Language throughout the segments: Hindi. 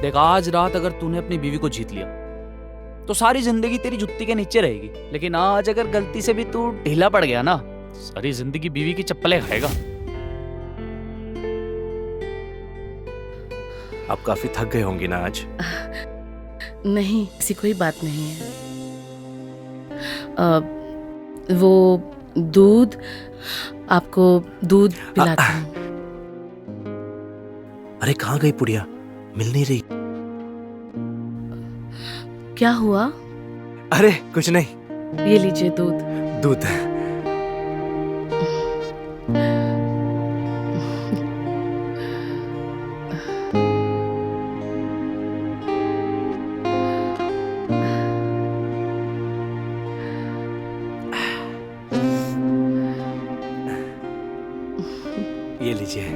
देख, आज रात अगर तूने अपनी बीवी को जीत लिया तो सारी जिंदगी तेरी जुत्ती के नीचे रहेगी, लेकिन आज अगर गलती से भी तू ढीला पड़ गया ना, सारी जिंदगी बीवी की चप्पलें खाएगा। आप काफी थक गए होंगे ना आज? नहीं, ऐसी कोई बात नहीं है। वो दूध, आपको दूध पिलाती हूँ। अरे कहाँ गई पुड़िया, मिल नहीं रही। क्या हुआ? अरे कुछ नहीं। ये लीजिए दूध। दूध? ये लीजिए।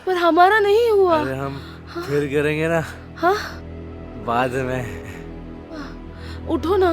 पर हमारा नहीं हुआ। अरे हम फिर करेंगे ना। हाँ, बाद में। उठो ना।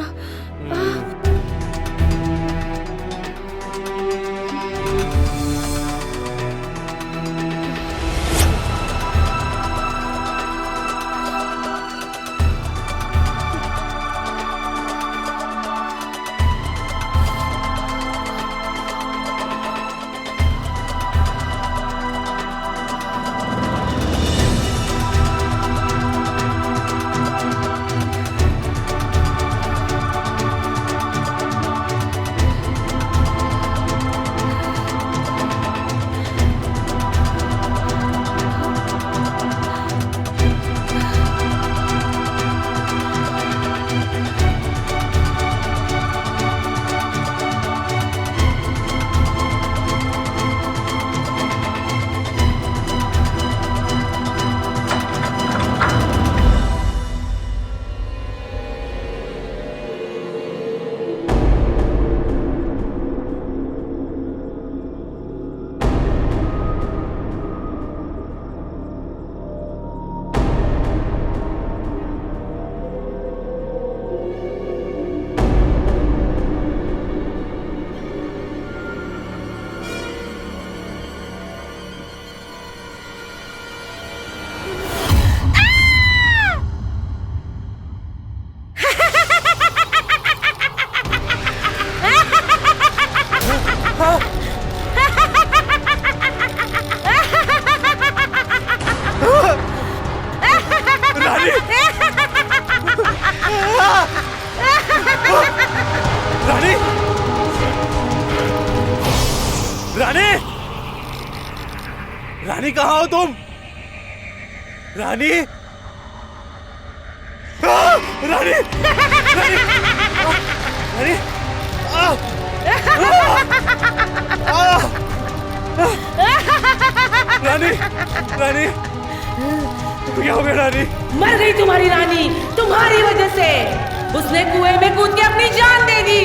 रानी! रानी! रानी कहाँ हो तुम? रानी! रानी! रानी! रानी! रानी! रानी! क्या हो गया रानी? मर गई तुम्हारी रानी, तुम्हारी वजह से। उसने कुएं में कूद के अपनी जान दे दी,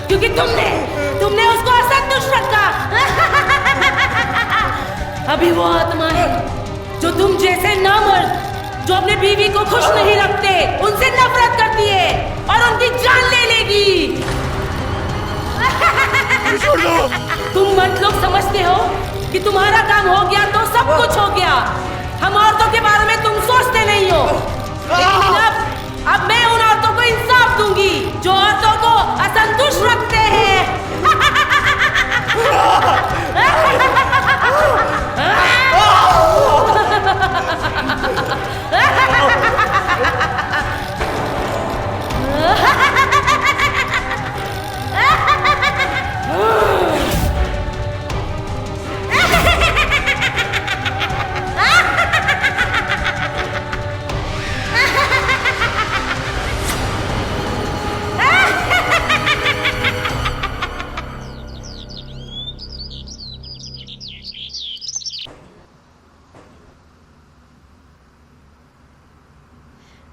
क्योंकि तुमने उसको असंतुष्ट रखा। अभी वो आत्मा है जो तुम जैसे नामर्द, जो अपने बीवी को खुश नहीं रखते, उनसे नफरत करती है और उनकी जान ले लेगी। छोड़ दो। तुम मर्द लोग समझते हो कि तुम्हारा काम हो गया तो सब कुछ हो गया। हम औरतों के बारे में तुम सोचते नहीं हो, लेकिन अब मैं उन औरतों को इंसाफ दूंगी जो औरतों को असंतुष्ट रखते हैं।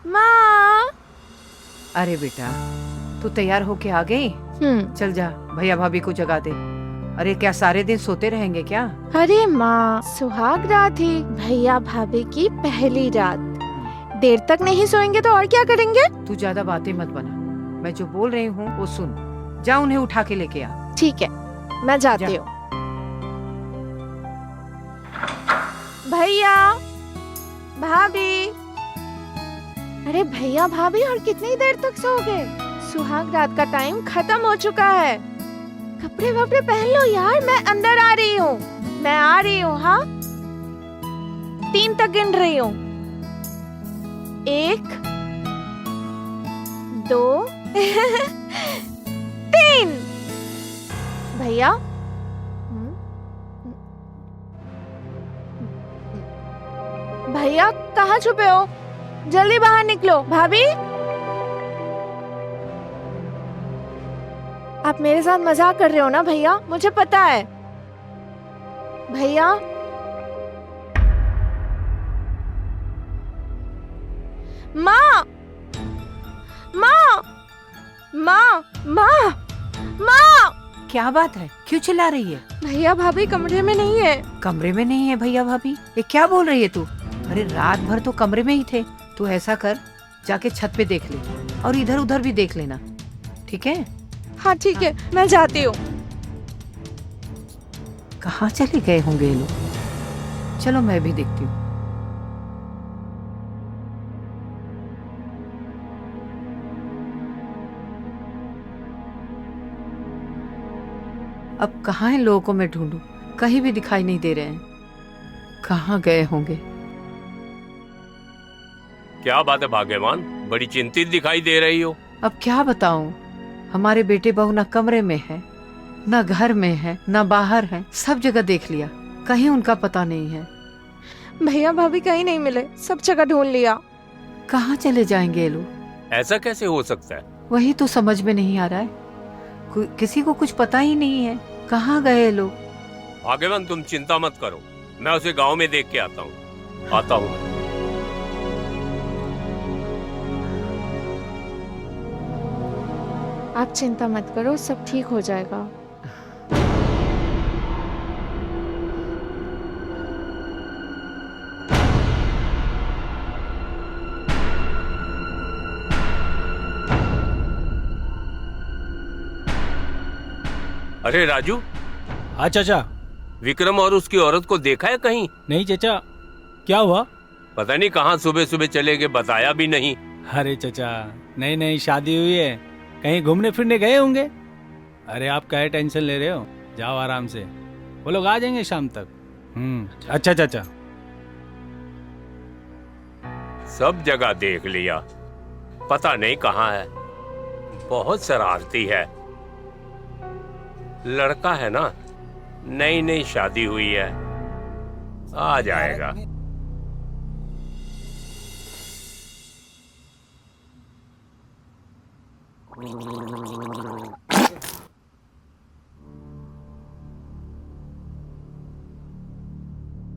माँ। अरे बेटा, तू तैयार होके आ गई? चल जा, भैया भाभी को जगा दे। अरे क्या सारे दिन सोते रहेंगे क्या? अरे माँ, सुहाग रात है, भैया भाभी की पहली रात, देर तक नहीं सोएंगे तो और क्या करेंगे? तू ज्यादा बातें मत बना, मैं जो बोल रही हूँ वो सुन। जा उन्हें उठा के लेके आ। ठीक है, मैं जाती हूँ। भैया भाभी। अरे भैया भाभी, और कितनी देर तक सोओगे? सुहाग रात का टाइम खत्म हो चुका है। कपड़े वपड़े पहन लो यार, मैं अंदर आ रही हूँ। मैं आ रही हूँ। हाँ, 3 तक गिन रही हूँ। 1 2 3। भैया, भैया कहाँ छुपे हो? जल्दी बाहर निकलो। भाभी, आप मेरे साथ मजाक कर रहे हो ना भैया? मुझे पता है। भैया, माँ माँ माँ माँ माँ। क्या बात है, क्यों चिल्ला रही है? भैया भाभी कमरे में नहीं है। कमरे में नहीं है भैया भाभी? ये क्या बोल रही है तू? अरे रात भर तो कमरे में ही थे। तू ऐसा कर, जाके छत पे देख ले और इधर उधर भी देख लेना, ठीक है? हाँ ठीक है, मैं जाती हूँ। कहाँ चले गए होंगे ये लोग? चलो मैं भी देखती हूँ। अब कहाँ इन लोगों को मैं ढूंढूं? कहीं भी दिखाई नहीं दे रहे हैं। कहाँ गए होंगे? क्या बात है भाग्यवान, बड़ी चिंतित दिखाई दे रही हो। अब क्या बताऊं, हमारे बेटे बहू ना कमरे में है, ना घर में है, ना बाहर है। सब जगह देख लिया, कहीं उनका पता नहीं है। भैया भाभी कहीं नहीं मिले, सब जगह ढूंढ लिया। कहाँ चले जाएंगे ये लोग? ऐसा कैसे हो सकता है? वही तो समझ में नहीं आ रहा है। किसी को कुछ पता ही नहीं है कहाँ गए ये लोग। भाग्यवान तुम चिंता मत करो, मैं उसे गांव में देख के आता हूँ। आप चिंता मत करो, सब ठीक हो जाएगा। अरे राजू। हाँ चाचा। विक्रम और उसकी औरत को देखा है कहीं? नहीं चाचा, क्या हुआ? पता नहीं कहाँ सुबह सुबह चले गए, बताया भी नहीं। अरे चाचा, नई नई शादी हुई है, कहीं घूमने फिरने गए होंगे। अरे आप क्या टेंशन ले रहे हो, जाओ आराम से, वो लोग आ जाएंगे शाम तक। अच्छा चाचा। सब जगह देख लिया, पता नहीं कहाँ है। बहुत शरारती है। लड़का है ना, नई नई शादी हुई है, आ जाएगा।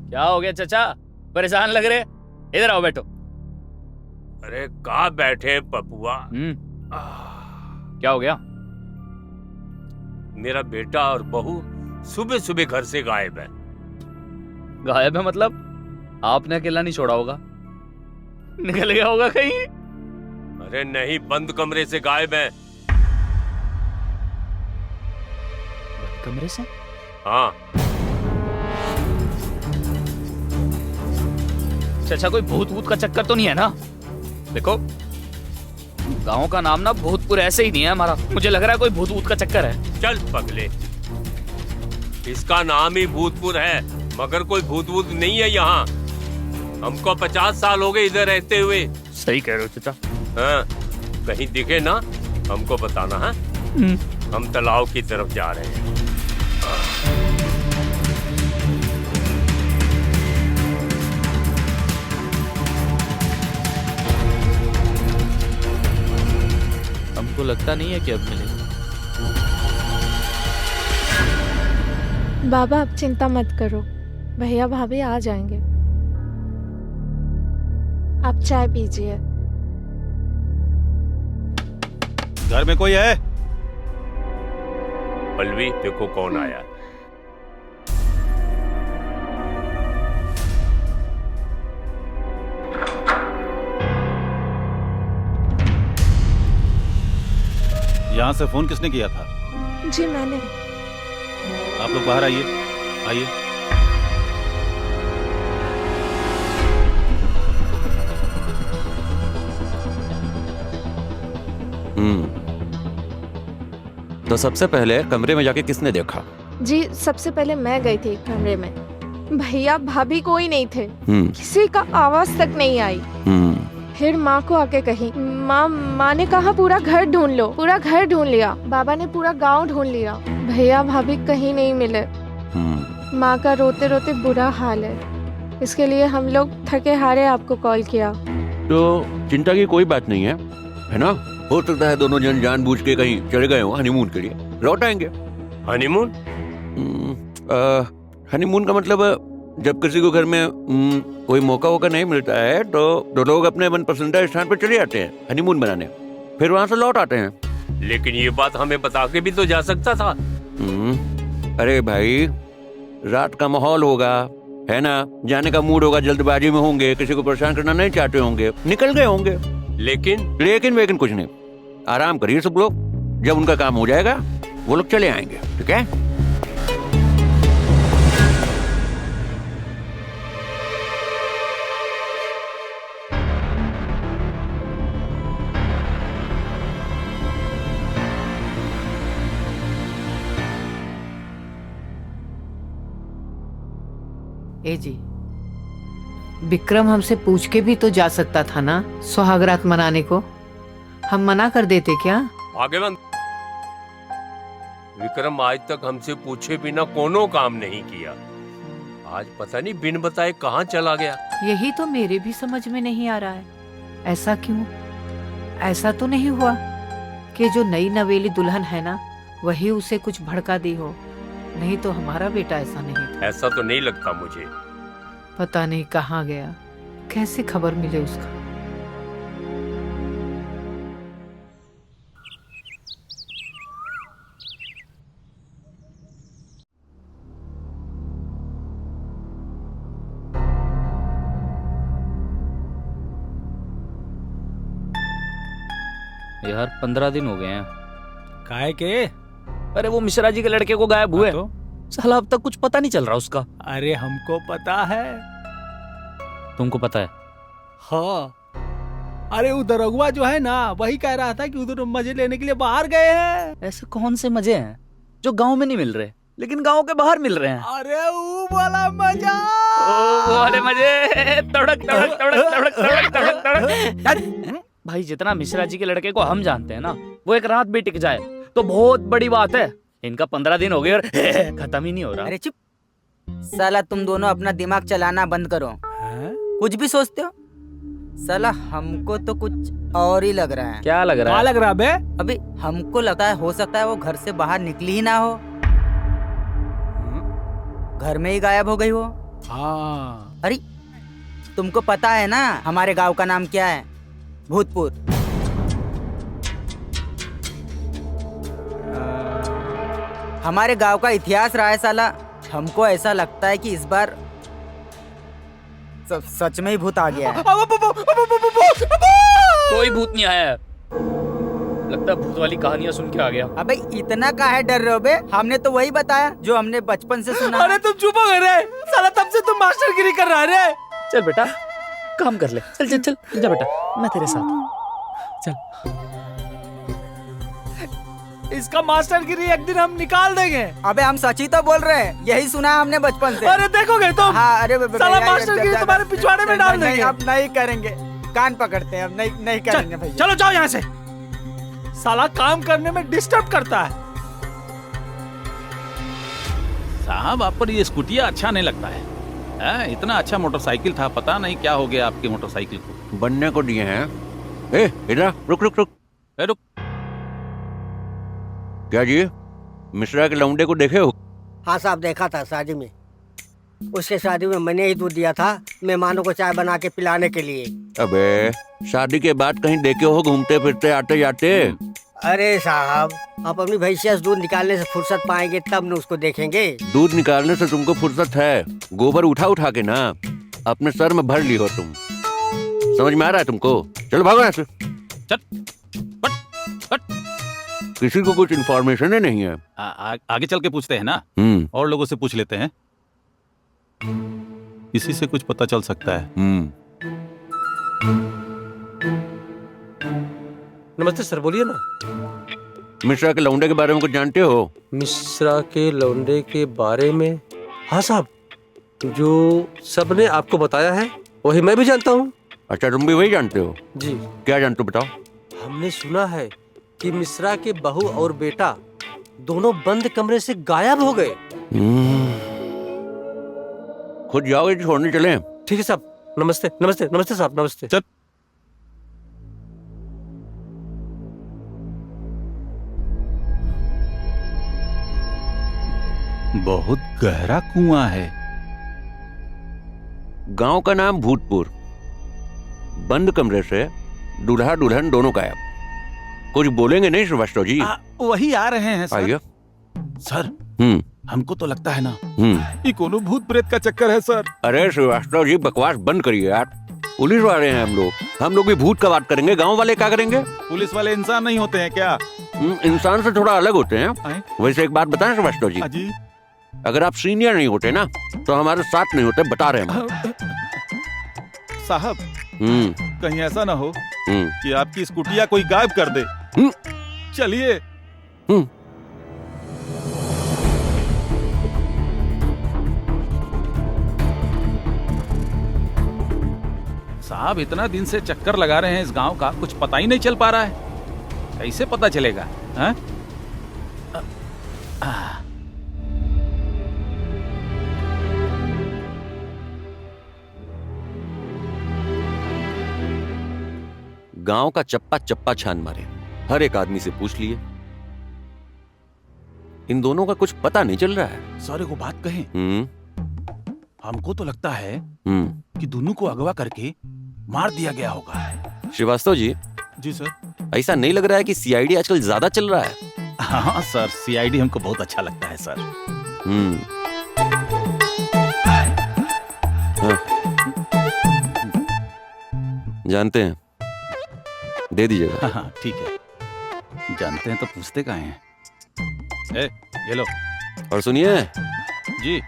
क्या हो गया चाचा, परेशान लग रहे? इधर आओ, बैठो। अरे कहाँ बैठे पपुआ? क्या हो गया? मेरा बेटा और बहू सुबह सुबह घर से गायब है। गायब है मतलब? आपने अकेला नहीं छोड़ा होगा, निकल गया होगा कहीं? अरे नहीं, बंद कमरे से गायब है। बंद कमरे से? हाँ। चाचा कोई भूत भूत का चक्कर तो नहीं है ना? देखो, गांव का नाम ना भूतपुर ऐसे ही नहीं है हमारा, मुझे लग रहा है कोई भूत भूत का चक्कर है। चल पगले, इसका नाम ही भूतपुर है, मगर कोई भूत भूत नहीं है यहाँ। हमको 50 साल हो गए इधर रहते हुए। सही कह रहे हो चाचा। हाँ, कहीं दिखे ना हमको बताना है। हम तालाब की तरफ जा रहे हैं। हमको लगता नहीं है कि अब मिलेगा। बाबा आप चिंता मत करो, भैया भाभी आ जाएंगे। आप चाय पीजिए। घर में कोई है? पल्लवी देखो कौन आया। यहाँ से फोन किसने किया था? जी मैंने। आप लोग बाहर आइए, आइए। तो सबसे पहले कमरे में जाके किसने देखा? जी सबसे पहले मैं गई थी कमरे में। भैया भाभी कोई नहीं थे, हम्म किसी का आवाज तक नहीं आई। फिर माँ को आके कही, माँ ने कहा पूरा घर ढूंढ लो, पूरा घर ढूंढ लिया। बाबा ने पूरा गांव ढूंढ लिया, भैया भाभी कहीं नहीं मिले। माँ का रोते रोते बुरा हाल है, इसके लिए हम लोग थके हारे आपको कॉल किया। तो चिंता की कोई बात नहीं है ना? हो सकता है दोनों जन जानबूझ के कहीं चले गए हो हनीमून के लिए, लौट आएंगे। हनीमून? हनीमून का मतलब जब किसी को घर में कोई मौका वोका नहीं मिलता है तो लोग अपने मन पसंदीदा स्थान पर चले जाते हैं हनीमून बनाने, फिर वहाँ से लौट आते हैं। लेकिन ये बात हमें बता के भी तो जा सकता था। अरे भाई, रात का माहौल होगा, है ना, जाने का मूड होगा, जल्दबाजी में होंगे, किसी को परेशान करना नहीं चाहते होंगे, निकल गए होंगे। लेकिन कुछ नहीं, आराम करिए सब लोग, जब उनका काम हो जाएगा वो लोग चले आएंगे, ठीक है? ए जी, विक्रम हमसे पूछ के भी तो जा सकता था ना सुहागरात मनाने को, हम मना कर देते क्या? आगे बंद। विक्रम आज तक हमसे पूछे बिना कोनो काम नहीं किया, आज पता नहीं बिन बताए कहाँ चला गया। यही तो मेरे भी समझ में नहीं आ रहा है, ऐसा क्यों? ऐसा तो नहीं हुआ कि जो नई नवेली दुल्हन है ना वही उसे कुछ भड़का दी हो? नहीं तो हमारा बेटा ऐसा नहीं था। ऐसा तो नहीं लगता मुझे। पता नहीं कहाँ गया, कैसे खबर मिले उसका। यार 15 दिन हो गए हैं। काहे के? अरे वो मिश्रा जी के लड़के को गायब हुए, तो? साला अब तक कुछ पता नहीं चल रहा उसका। अरे हमको पता है। तुमको पता है? हाँ, अरे उधर रघुआ जो है ना वही कह रहा था कि उधर मजे लेने के लिए बाहर गए हैं। ऐसे कौन से मजे हैं जो गांव में नहीं मिल रहे लेकिन गांव के बाहर मिल रहे हैं? अरे वो वाला मजा, वो वाले मजे, तड़क तड़क तड़क तड़क तड़क तड़क तड़क। भाई जितना मिश्रा जी के लड़के को हम जानते हैं ना, वो एक रात भी टिक जाए तो बहुत बड़ी बात है। इनका 15 दिन हो गए और खत्म ही नहीं हो रहा। अरे चुप साला, तुम दोनों अपना दिमाग चलाना बंद करो। कुछ भी सोचते हो साला, हमको तो कुछ और ही लग रहा है। क्या लग रहा है? क्या लग रहा है बे? अभी हमको लगता है हो सकता है वो घर से बाहर निकली ही ना हो, घर में ही गायब हो गई हो। हाँ। अरे तुमको पता है ना हमारे गांव का नाम क्या है? भूतपुर। हमारे गांव का इतिहास रहा है साला। हमको ऐसा लगता है कि इस बार सच में ही भूत आ गया है। कोई भूत नहीं आया है, लगता है भूत वाली कहानियां सुन के आ गया। अबे इतना काहे डर रहे हो बे? हमने तो वही बताया जो हमने बचपन से सुना। अरे तुम चुप हो गए, साला तब से तुम मास्टरगिरी कर रहा है। चल बेटा काम कर ले, चल चल चल जा बेटा, मैं तेरे साथ हूँ, चल। इसका मास्टरगिरी एक दिन हम निकाल देंगे। अबे हम सच ही तो बोल रहे हैं, यही सुना है हमने बचपन से। अरे देखोगे तुम। हाँ अरे साला मास्टरगिरी तुम्हारे पिछवाड़े में डाल देंगे। अब नहीं करेंगे, कान पकड़ते हैं, अब नहीं करेंगे भैया। चलो जाओ यहाँ से, साला काम करने में डिस्टर्ब करता है। साहब आप पर ये स्कूटिया अच्छा नहीं लगता है। इतना अच्छा मोटरसाइकिल था, पता नहीं क्या हो गया आपकी मोटरसाइकिल को। बनने को दिए हैं। इधर रुक रुक रुक। रुक। क्या जी, मिश्रा के लौंडे को देखे हो? हाँ साहब, देखा था शादी में। उसके शादी में मैंने ही दूध दिया था मेहमानों को चाय बना के पिलाने के लिए। अबे शादी के बाद कहीं देखे हो घूमते फिरते आते जाते? अरे साहब, आप अपनी भैंसिया से दूध निकालने से फुर्सत पाएंगे तब न उसको देखेंगे। दूध निकालने से तुमको फुर्सत है, गोबर उठा उठा के ना अपने सर में भर ली हो तुम। समझ में आ रहा है तुमको? चलो भागो यहाँ से। किसी को कुछ इन्फॉर्मेशन ही नहीं है। आगे चल के पूछते हैं ना, और लोगों से पूछ लेते हैं, इसी से कुछ पता चल सकता है। नमस्ते सर, बोलिए ना। मिश्रा के लौंडे के बारे में कुछ जानते हो? मिश्रा के लौंडे के बारे में? हाँ साहब, जो सबने आपको बताया है वही मैं भी जानता हूँ। अच्छा, तुम भी वही जानते हो? जी। क्या जानते हो बताओ? हमने सुना है कि मिश्रा के बहू और बेटा दोनों बंद कमरे से गायब हो गए। खुद जाओगे कि छोड़ने चले? ठीक है साहब, नमस्ते नमस्ते नमस्ते साहब, नमस्ते। चल। बहुत गहरा कुआं है। गांव का नाम भूतपुर। बंद कमरे से दूल्हा दुल्हन दोनों गायब। कुछ बोलेंगे नहीं श्रीवास्तव जी? वही आ रहे हैं सर। आइए सर। हमको तो लगता है ना ये कोनो भूत प्रेत का चक्कर है सर। अरे श्रीवास्तव जी, बकवास बंद करिए यार। पुलिस वाले हैं हम लोग भी भूत का बात करेंगे, गांव वाले क्या करेंगे? पुलिस वाले इंसान नहीं होते हैं क्या? इंसान से थोड़ा अलग होते हैं। वैसे एक बात बताएं श्रीवास्तव जी, अगर आप सीनियर नहीं होते ना तो हमारे साथ नहीं होते, बता रहे हैं साहब। कहीं ऐसा ना हो कि आपकी स्कूटिया कोई गायब कर दे। चलिए। साहब, इतना दिन से चक्कर लगा रहे हैं इस गांव का, कुछ पता ही नहीं चल पा रहा है। कैसे पता चलेगा? हाँ? गांव का चप्पा चप्पा छान मारे, हर एक आदमी से पूछ लिए, इन दोनों का कुछ पता नहीं चल रहा है। सर को बात कहें? हमको तो लगता है कि दोनों को अगवा करके मार दिया गया होगा। श्रीवास्तव जी। जी सर। ऐसा नहीं लग रहा है कि सीआईडी आजकल ज्यादा चल रहा है? हाँ सर, सीआईडी हमको बहुत अच्छा लगता है सर। जानते हैं, दे दीजिएगा। हाँ ठीक है। जानते हैं तो पूछते काहे हैं? ये लो। और सुनिए जी,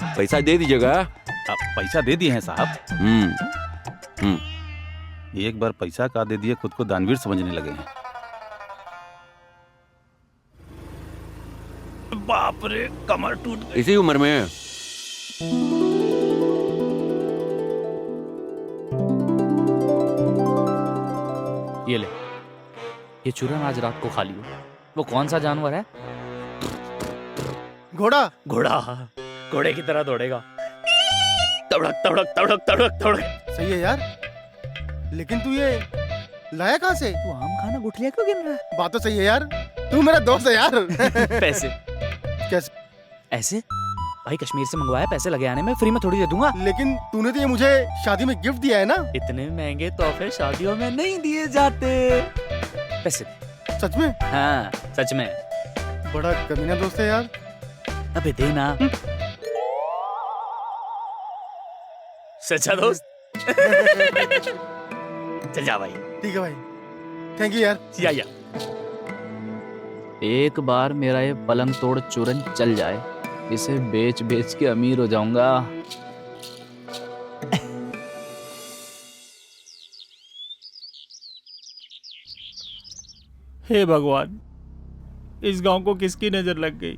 पैसा दे दीजिएगा। आप पैसा दे दिए हैं साहब? एक बार पैसा का दे दिए, खुद को दानवीर समझने लगे हैं। बाप रे, कमर टूट गई। इसी उम्र में ये ले, ये चूरन आज रात को खा लियो। वो कौन सा जानवर है? घोड़ा। घोड़ा घोड़े की तरह दौड़ेगा, तड़क तड़क तड़क तड़क तड़क। सही है यार, लेकिन तू ये लाया कहाँ से? तू आम खाना गुठलियाँ क्यों गिन रहा है? बात तो सही है यार, तू मेरा दोस्त है यार। पैसे कैसे? ऐसे भाई कश्मीर से मंगवाया, पैसे लगे आने में, फ्री में थोड़ी दे दूंगा। लेकिन तूने तो ये मुझे शादी में गिफ्ट दिया है ना। इतने महंगे तोहफे शादियों में नहीं दिए जाते। पैसे। सच में? हाँ सच में। बड़ा कमीना दोस्त है यार। अबे देना। सच्चा दोस्त। चल जा भाई। ठीक है भाई, थैंक यू यार। या। एक बार मेरा ये पलंग तोड़ चूरन चल जाए, इसे बेच बेच के अमीर हो जाऊंगा। हे भगवान, इस गांव को किसकी नजर लग गई?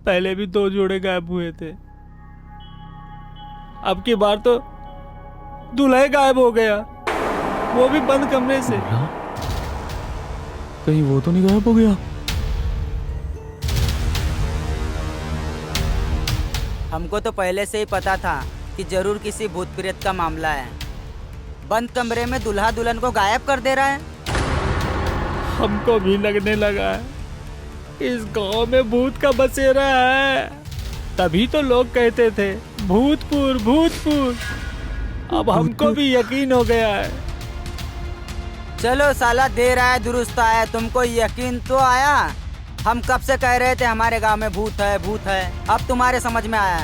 पहले भी 2 जोड़े गायब हुए थे, अब की बार तो दूल्हा गायब हो गया, वो भी बंद कमरे से। कहीं वो तो नहीं गायब हो गया? हमको तो पहले से ही पता था कि जरूर किसी भूत प्रेत का मामला है। बंद कमरे में दूल्हा दुल्हन को गायब कर दे रहा है। हमको भी लगने लगा है इस गांव में भूत का बसेरा है। तभी तो लोग कहते थे भूतपुर भूतपुर। अब हमको भी यकीन हो गया है। चलो साला देर आया दुरुस्त आया, तुमको यकीन तो आया। हम कब से कह रहे थे हमारे गांव में भूत है भूत है, अब तुम्हारे समझ में आया।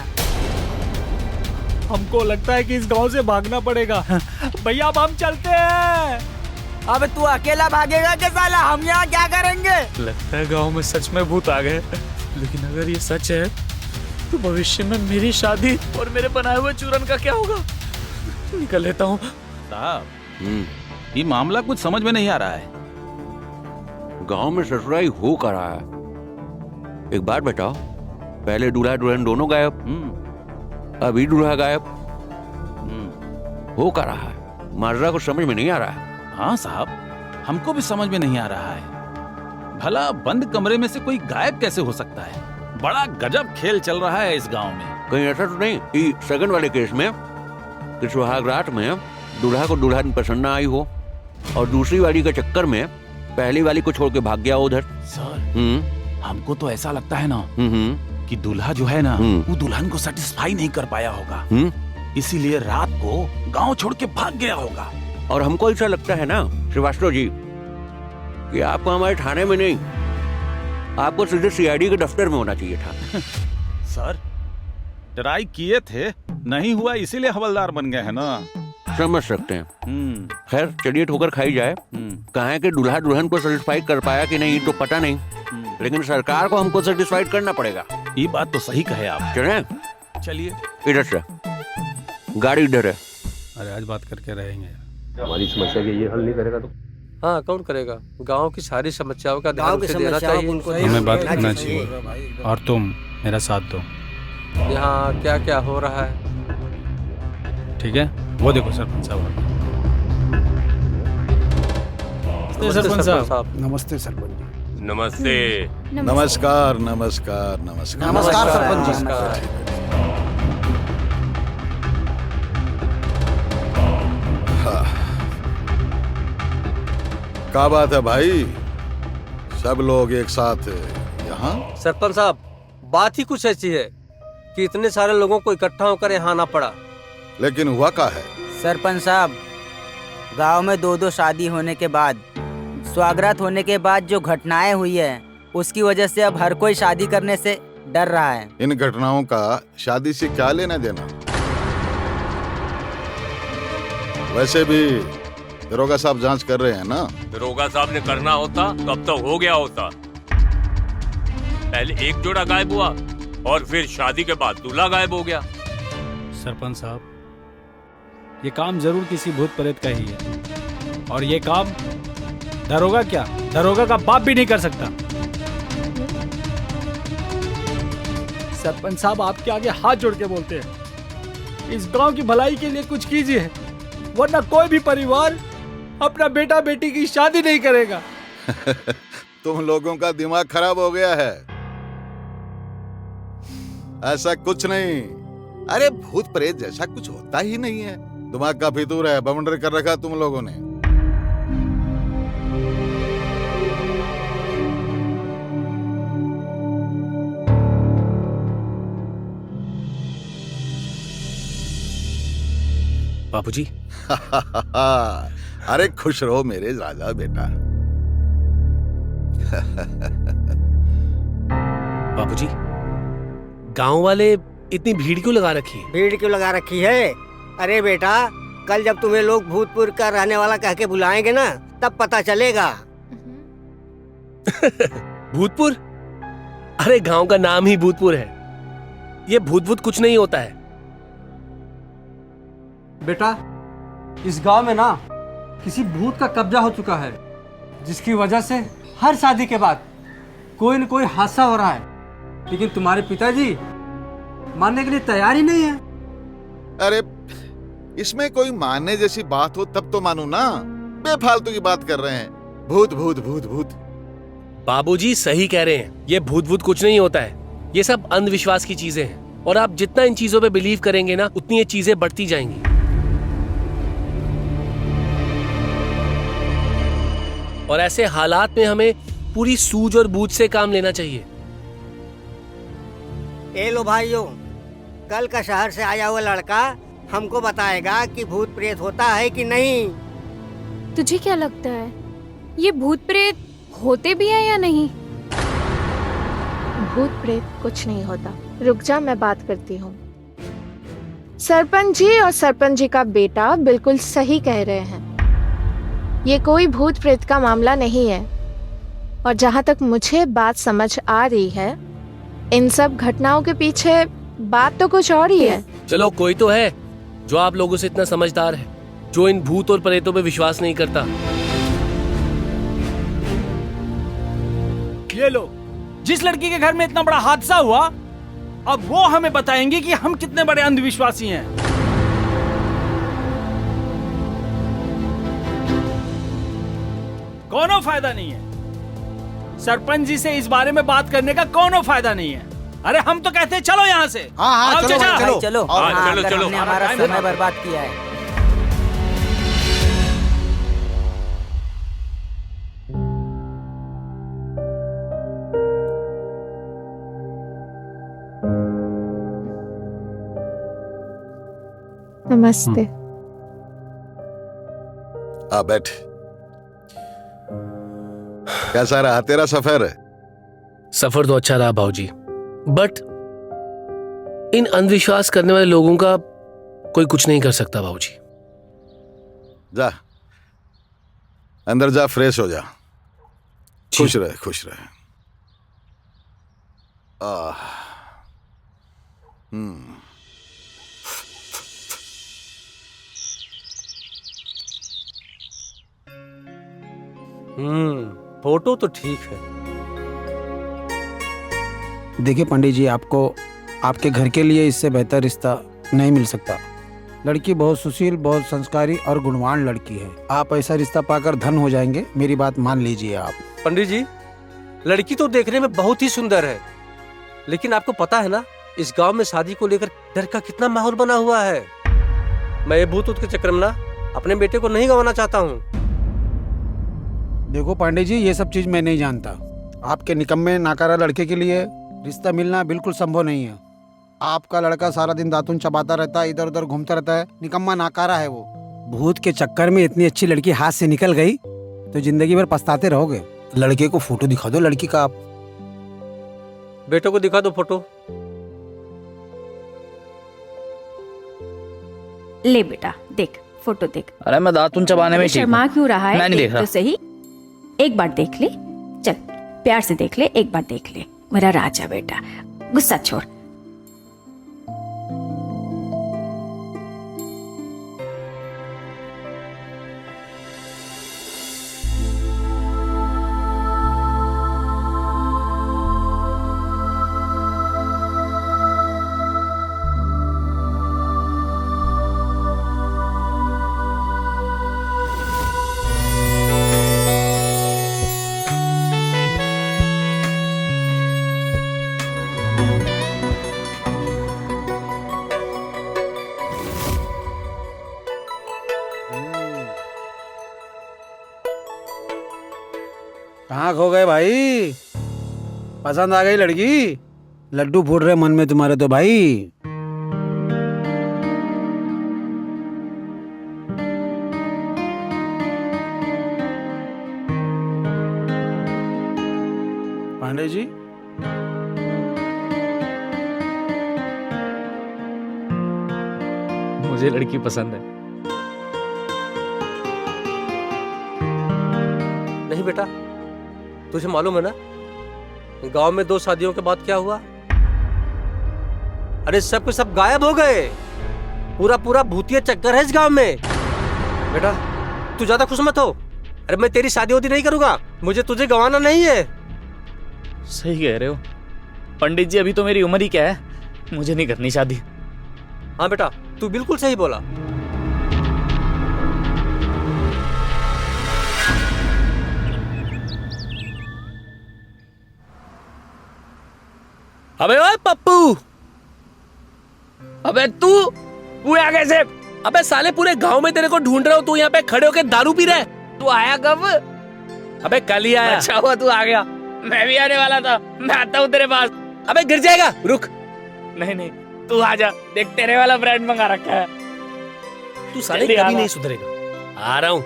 हमको लगता है कि इस गांव से भागना पड़ेगा। भैया अब हम चलते हैं। अब तू अकेला भागेगा कि साला, हम यहाँ क्या करेंगे? लगता है गांव में सच में भूत आ गए, लेकिन अगर ये सच है तो भविष्य में मेरी शादी और मेरे बनाए हुए चूरन का क्या होगा? निकल लेता हूँ। साहब ये मामला कुछ समझ में नहीं आ रहा है। गांव में ससुराई हो कर रहा है। एक बात बताओ, पहले दूल्हा दुल्हन दोनों गायब, अभी दूल्हा गायब हो कर रहा है। माजरा को समझ में नहीं आ रहा है। हाँ साहब, हमको भी समझ में नहीं आ रहा है। भला बंद कमरे में से कोई गायब कैसे हो सकता है? बड़ा गजब खेल चल रहा है इस गांव में। कहीं ऐसा तो नहीं कि सगन वाले केस में कि सुहाग रात में दूल्हा को दुल्हन पसंद ना आई हो और दूसरी वाली के चक्कर में पहली वाली को छोड़ के भाग गया उधर? सर हमको तो ऐसा लगता है ना कि दूल्हा जो है ना वो दुल्हन को सेटिस्फाई नहीं कर पाया होगा, इसीलिए रात को गांव छोड़ के भाग गया होगा। और हमको ऐसा लगता है ना श्रीवास्तव जी कि आपको हमारे थाने में नहीं, आपको सीधे सीआईडी के दफ्तर में होना चाहिए था। सर ट्राई किए थे, नहीं हुआ इसीलिए हवलदार बन गए हैं ना। समझ सकते हैं। खैर चलिए ठोकर खाई जाए। कहा है कि दूल्हा दुल्हन को सेटिस्फाई कर पाया कि नहीं तो पता नहीं, लेकिन सरकार को हमको सेटिस्फाइड करना पड़ेगा। ये बात तो सही कहे आप। चलें? चलिए इधर से, गाड़ी इधर है। अरे आज बात करके रहेंगे। हमारी समस्या के ये हल नहीं करेगा तो हाँ कौन करेगा? गांव की सारी समस्याओं का ध्यान उसे देना चाहिए। हमें बात करना चाहिए और तुम मेरा साथ दो। यहाँ क्या क्या हो रहा है? ठीक है, वो देखो सरपंच साहब। सरपंच साहब। नमस्ते सरपंच जी। नमस्ते। नमस्कार नमस्कार नमस्कार नमस्कार सरपंच जी। नमस्कार। क्या बात है भाई, सब लोग एक साथ यहाँ? सरपंच साहब बात ही कुछ ऐसी है कि इतने सारे लोगों को इकट्ठा होकर यहाँ आना पड़ा। लेकिन हुआ क्या है? सरपंच साहब गांव में 2-2 शादी होने के बाद, स्वागरात होने के बाद जो घटनाएं हुई है उसकी वजह से अब हर कोई शादी करने से डर रहा है। इन घटनाओं का शादी से क्या लेना देना? वैसे भी दरोगा साहब जांच कर रहे हैं ना। दरोगा साहब ने करना होता तो अब तो हो गया होता। पहले एक जोड़ा गायब हुआ और फिर शादी के बाद दूल्हा गायब हो गया। सरपंच साहब ये काम जरूर किसी भूत प्रेत का ही है, और ये काम दरोगा क्या, दरोगा का बाप भी नहीं कर सकता। सरपंच साहब आपके आगे हाथ जोड़ के बोलते हैं, इस गांव की भलाई के लिए कुछ कीजिए, वरना कोई भी परिवार अपना बेटा बेटी की शादी नहीं करेगा। तुम लोगों का दिमाग खराब हो गया है। ऐसा कुछ नहीं, अरे भूत प्रेत जैसा कुछ होता ही नहीं है। दिमाग का फितूर है, बवंडर कर रखा तुम लोगों ने। बाबूजी। अरे खुश रहो मेरे राजा बेटा। बाबूजी गांव वाले इतनी भीड़ क्यों लगा रखी है? भीड़ क्यों लगा रखी है? अरे बेटा कल जब तुम्हें लोग भूतपुर का रहने वाला कह के बुलाएंगे ना, तब पता चलेगा। भूतपुर? अरे गांव का नाम ही भूतपुर है, ये भूत कुछ नहीं होता है। बेटा इस गांव में ना किसी भूत का कब्जा हो चुका है, जिसकी वजह से हर शादी के बाद कोई न कोई हादसा हो रहा है, लेकिन तुम्हारे पिताजी मानने के लिए तैयार ही नहीं है। अरे इसमें कोई मानने जैसी बात हो तब तो मानू ना, बेफालतू की बात कर रहे हैं। भूत भूत भूत भूत। बाबूजी सही कह रहे हैं, ये भूत कुछ नहीं होता है, ये सब अंधविश्वास की चीजें हैं, और आप जितना इन चीजों पे बिलीव करेंगे ना उतनी ये चीजें बढ़ती जाएंगी। और ऐसे हालात में हमें पूरी सूझ और बूझ से काम लेना चाहिए। ए लो भाइयों, कल का शहर से आया हुआ लड़का हमको बताएगा कि भूत प्रेत होता है कि नहीं। तुझे क्या लगता है ये भूत प्रेत होते भी है या नहीं? भूत प्रेत कुछ नहीं होता। रुक जा, मैं बात करती हूँ। सरपंच जी और सरपंच जी का बेटा बिल्कुल सही कह रहे हैं। ये कोई भूत प्रेत का मामला नहीं है। और जहाँ तक मुझे बात समझ आ रही है, इन सब घटनाओं के पीछे बात तो कुछ और ही है। चलो कोई तो है जो आप लोगों से इतना समझदार है, जो इन भूत और प्रेतों पे विश्वास नहीं करता। ये लो, जिस लड़की के घर में इतना बड़ा हादसा हुआ, अब वो हमें बताएंगे कि हम कितने बड़े अंधविश्वासी हैं। कोनो फायदा नहीं है। सरपंच जी से इस बारे में बात करने का कोनो फायदा नहीं है। अरे हम तो कहते हैं चलो यहाँ से। हाँ, आओ चलो चाचा। भाई, चलो। हाँ, हाँ, चलो, अगर चलो। हमने हमारा समय बर्बाद किया है। नमस्ते। आ बैठ। कैसा रहा तेरा सफर? सफर तो अच्छा रहा भाऊजी, बट इन अंधविश्वास करने वाले लोगों का कोई कुछ नहीं कर सकता भाऊजी। जा अंदर जा, फ्रेश हो जा। खुश रहे, खुश रहे। फोटो तो ठीक है। देखिए पंडित जी, आपको आपके घर के लिए इससे बेहतर रिश्ता नहीं मिल सकता। लड़की बहुत सुशील, बहुत संस्कारी और गुणवान लड़की है। आप ऐसा रिश्ता पाकर धन हो जाएंगे, मेरी बात मान लीजिए आप। पंडित जी, लड़की तो देखने में बहुत ही सुंदर है, लेकिन आपको पता है ना, इस गांव में शादी को लेकर डर का कितना माहौल बना हुआ है। मैं ये भूत के चक्कर में ना अपने बेटे को नहीं गंवाना चाहता हूँ। देखो पांडे जी, ये सब चीज मैं नहीं जानता। आपके निकम्मे नाकारा लड़के के लिए रिश्ता मिलना बिल्कुल संभव नहीं है। आपका लड़का सारा दिन दातुन चबाता रहता है, इधर उधर घूमता रहता है, निकम्मा नाकारा है वो। भूत के चक्कर में इतनी अच्छी लड़की हाथ से निकल गई तो जिंदगी भर पछताते रहोगे। लड़के को फोटो दिखा दो लड़की का। आप बेटों को दिखा दो फोटो। ले बेटा, देख फोटो देख। अरे मैं दातुन चबाने में ठीक हूँ। शर्मा क्यों रहा है? मैं नहीं देख रहा। तो सही, एक बार देख ले। चल प्यार से देख ले, एक बार देख ले मेरा राजा बेटा। गुस्सा छोड़। कहाँ खो गए भाई? पसंद आ गई लड़की? लड्डू फूट रहे मन में तुम्हारे तो भाई। पांडे जी, मुझे लड़की पसंद है। नहीं बेटा, तुझे मालूम है ना गांव में 2 शादियों के बाद क्या हुआ? अरे सब के सब गायब हो गए। पूरा पूरा भूतिया चक्कर है इस गांव में। बेटा तू ज्यादा खुश मत हो। अरे मैं तेरी शादी होती नहीं करूंगा, मुझे तुझे गंवाना नहीं है। सही कह रहे हो पंडित जी, अभी तो मेरी उम्र ही क्या है, मुझे नहीं करनी शादी। हाँ बेटा, तू बिल्कुल सही बोला। अबे ओए पप्पू, अबे तू यहाँ कैसे? अबे साले पूरे गांव में तेरे को ढूंढ रहा हूँ, तू यहाँ पे खड़े होके दारू पी रहा है। तू आया कब? अबे कल ही आया। अच्छा हुआ तू आ गया, मैं भी आने वाला था। मैं आता हूँ तेरे पास। अबे गिर जाएगा, रुक। नहीं नहीं, तू आ जा, देख तेरे वाला ब्रांड मंगा रखा है। तू साले कभी नहीं सुधरेगा। आ रहा हूँ।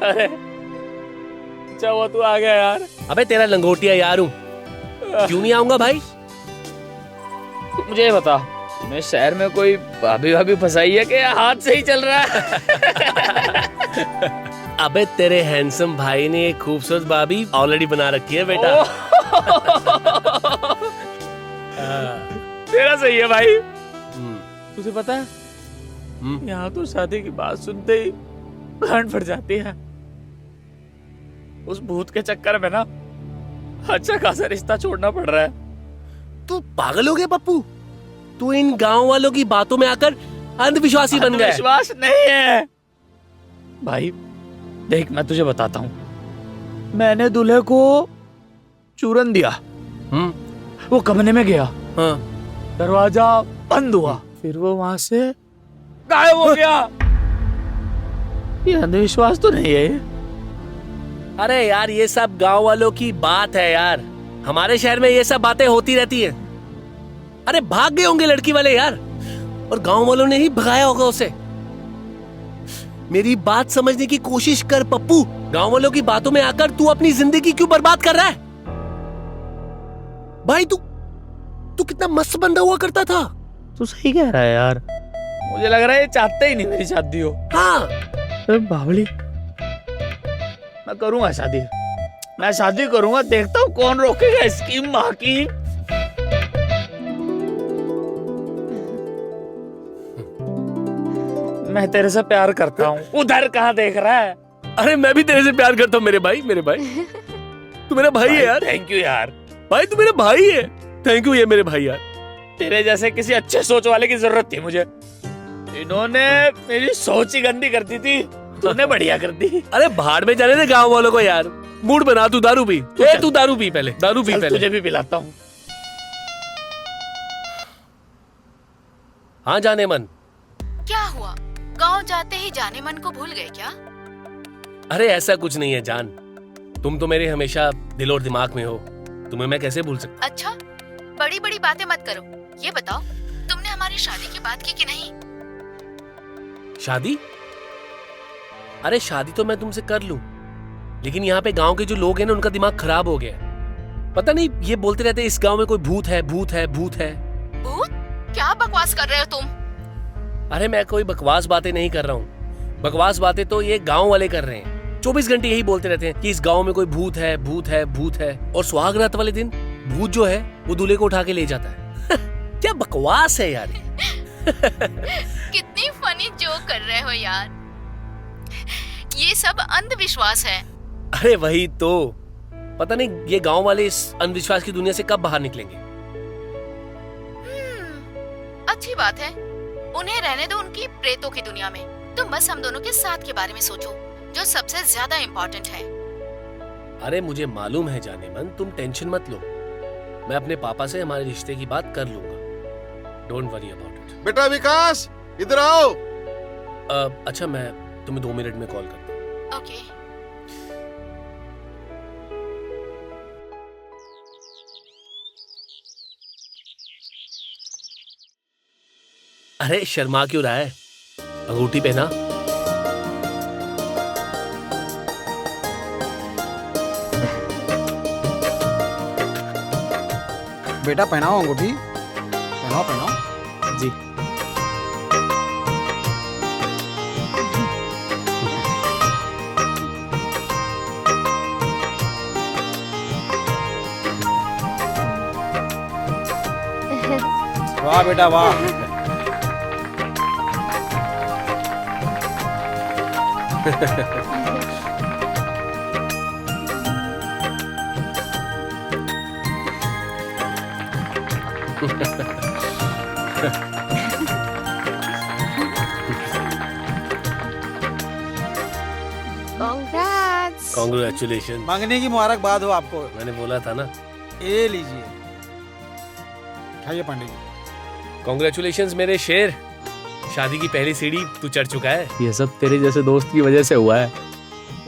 अरे अच्छा वो तू आ गया यार। अबे तेरा लंगोटिया यार हूँ, क्यों नहीं आऊंगा भाई? तू मुझे ये बता, तुम्हें शहर में कोई भाभी भाभी फंसाई है कि हाथ से ही चल रहा है? अबे तेरे हैंडसम भाई ने एक खूबसूरत भाभी ऑलरेडी बना रखी है बेटा। तेरा सही है भाई। तुझे पता है यहाँ तो शादी की बात सुनते ही गांड फट जाती है। उस भूत के चक्कर में ना अच्छा खासा रिश्ता छोड़ना पड़ रहा है। तू पागल हो गया पप्पू? तू इन गांव वालों की बातों में आकर अंधविश्वासी बन गया। विश्वास नहीं है भाई। देख मैं तुझे बताता हूँ, मैंने दूल्हे को चूरन दिया, वो कमरे में गया, दरवाजा बंद हुआ, फिर वो वहां से गायब हो गया। ये अंधविश्वास तो नहीं है? अरे यार ये सब गांव वालों की बात है यार, हमारे शहर में ये सब बातें होती रहती है। अरे भाग गए होंगे लड़की वाले यार, और गांव वालों ने ही भगाया होगा उसे। मेरी बात समझने की कोशिश कर पप्पू, गांव वालों की बातों में आकर तू अपनी जिंदगी क्यों बर्बाद कर रहा है? भाई तू कितना मस्त बंदा हुआ करता था। तू सही कह रहा है यार, मुझे लग रहा है ये चाहते ही नहीं मेरी शादी हो। हाँ बावली, मैं करूंगा शादी, मैं शादी करूंगा, देखता हूँ कौन रोकेगा इसकी माँ की। मैं तेरे से प्यार करता हूँ। उधर कहाँ देख रहा है? अरे मैं भी तेरे से प्यार करता हूँ मेरे भाई, मेरे भाई। तू मेरा भाई है यार। थैंक यू यार। भाई तू मेरा भाई है। थैंक यू ये मेरे भाई यार। तेरे जैसे किसी अच्छे सोच वाले की जरूरत थी मुझे। इन्होंने मेरी सोच ही गंदी कर दी थी, तूने बढ़िया कर दी। अरे भाड़ में जाने दे गांव वालों को यार। मूड बना, तू दारू पी। तू दारू पी पहले, दारू पी पहले। तुझे भी पिलाता हूँ। हाँ जाने मन। क्या हुआ? गांव जाते ही जाने मन को भूल गए क्या? अरे ऐसा कुछ नहीं है जान, तुम तो मेरे हमेशा दिल और दिमाग में हो, तुम्हें मैं कैसे भूल सकता। अच्छा बड़ी बड़ी बातें मत करो, ये बताओ तुमने हमारी शादी की बात की कि नहीं? शादी? अरे शादी तो मैं तुमसे कर लूं, लेकिन यहाँ पे गांव के जो लोग हैं ना उनका दिमाग खराब हो गया। पता नहीं ये बोलते रहते इस गांव में कोई भूत है, भूत है, भूत है। भूत? क्या बकवास कर रहे हो तुम? अरे मैं कोई बकवास बातें नहीं कर रहा हूँ, बकवास बातें तो ये गांव वाले कर रहे हैं। 24 घंटे यही बोलते रहते हैं कि इस गांव में कोई भूत है, भूत है, भूत है। और सुहाग रात वाले दिन भूत जो है वो दूल्हे को उठा के ले जाता है। क्या बकवास है यार। कितनी फनी जोक कर रहे हो यार, ये सब अंधविश्वास है। अरे वही तो, पता नहीं ये गांव वाले इस अंधविश्वास की दुनिया से कब बाहर निकलेंगे। अच्छी बात है, उन्हें रहने दो उनकी प्रेतों की दुनिया में। तुम बस हम दोनों के साथ के बारे में सोचो, जो सबसे ज्यादा इम्पोर्टेंट है। अरे मुझे मालूम है जाने मन, तुम टेंशन मत लो, मैं अपने पापा से हमारे रिश्ते की बात कर लूंगा। Don't worry about it. बेटा विकास इधर आओ। अच्छा मैं तुम्हें 2 मिनट में कॉल करता हूँ। ओके। अरे शर्मा क्यों रहा है, अंगूठी पहना। बेटा पहनाओ अंगूठी, पहनाओ पहनाओ जी। वाह बेटा वाह। Congratulations। मांगने की मुबारकबाद हो आपको। मैंने बोला था ना। ये लीजिए, खाइए पांडे जी। Congratulations मेरे शेर, शादी की पहली सीढ़ी तू चढ़ चुका है। ये सब तेरे जैसे दोस्त की वजह से हुआ है,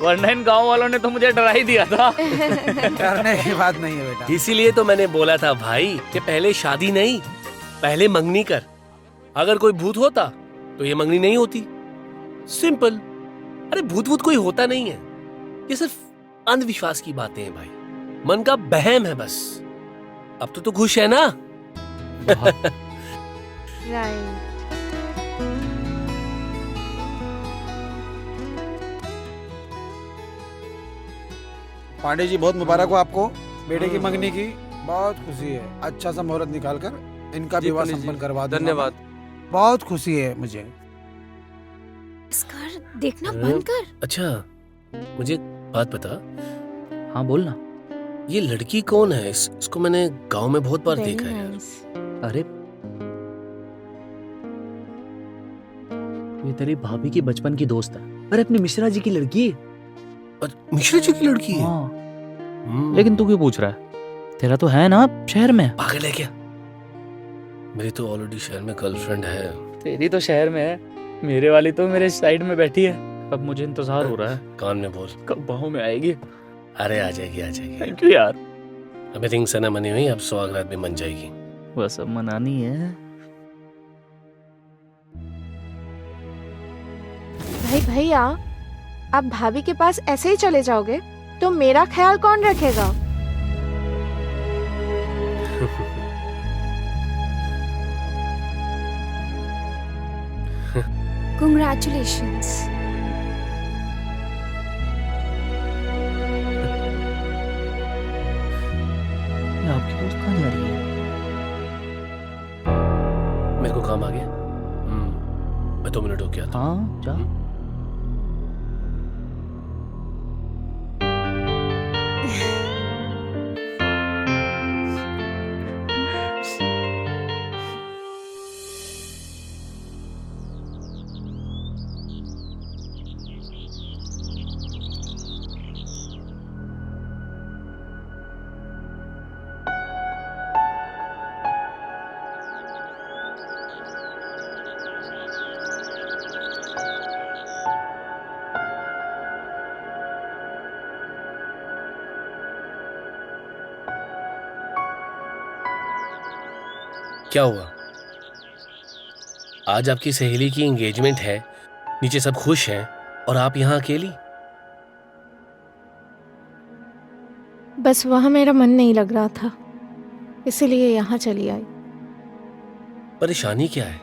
वरना इन गांव वालों ने तो मुझे डरा ही दिया था। डरने की बात नहीं है बेटा। इसीलिए तो मैंने बोला था भाई कि पहले शादी नहीं, पहले मंगनी कर। अगर कोई भूत होता तो ये मंगनी नहीं होती। सिंपल। अरे भूत भूत कोई होता नहीं है, ये सिर्फ अंधविश्वास की बातें हैं भाई, मन का बहम है बस। अब तो तू खुश है ना? राइट। पांडे जी बहुत मुबारक हो आपको बेटे की मंगनी की। बहुत खुशी है, अच्छा सा मुहूर्त निकाल कर इनका विवाह संपन्न करवा दूंगा। धन्यवाद। बहुत खुशी है मुझे। देखना बंद कर। अच्छा मुझे बात बता। हाँ बोलना। ये लड़की कौन है? इसको मैंने गांव में बहुत बार देखा है यार। अरे ये तेरी भाभी की बचपन की दोस्त है। अरे अपनी मिश्रा जी की लड़की। मिश्रा जी की लड़की है? हाँ। लेकिन तू क्यों पूछ रहा है? तेरा तो है ना शहर में। पागल है क्या? मेरी तो ऑलरेडी शहर में गर्लफ्रेंड है। तेरी तो शहर में है, मेरे वाली तो मेरे साइड में बैठी है। अब मुझे इंतजार हो रहा है। कान में बोल। कब बाहों में आएगी? अरे आ जाएगी आ जाएगी। थैंक यू यार। अभी रिंग सेरेमनी हुई, अब सुहागरात भी मन जाएगी। बस अब मनानी है। भैया आप भाभी के पास ऐसे ही चले जाओगे तो मेरा ख्याल कौन रखेगा? Congratulations. आपकी दोस्त कहाँ जा रही है? मेरे को काम आ गया। मैं 2 मिनट हो गया था। हाँ जा। क्या हुआ? आज आपकी सहेली की एंगेजमेंट है, नीचे सब खुश हैं और आप यहाँ अकेली? बस वहाँ मेरा मन नहीं लग रहा था, इसीलिए यहाँ चली आई। परेशानी क्या है?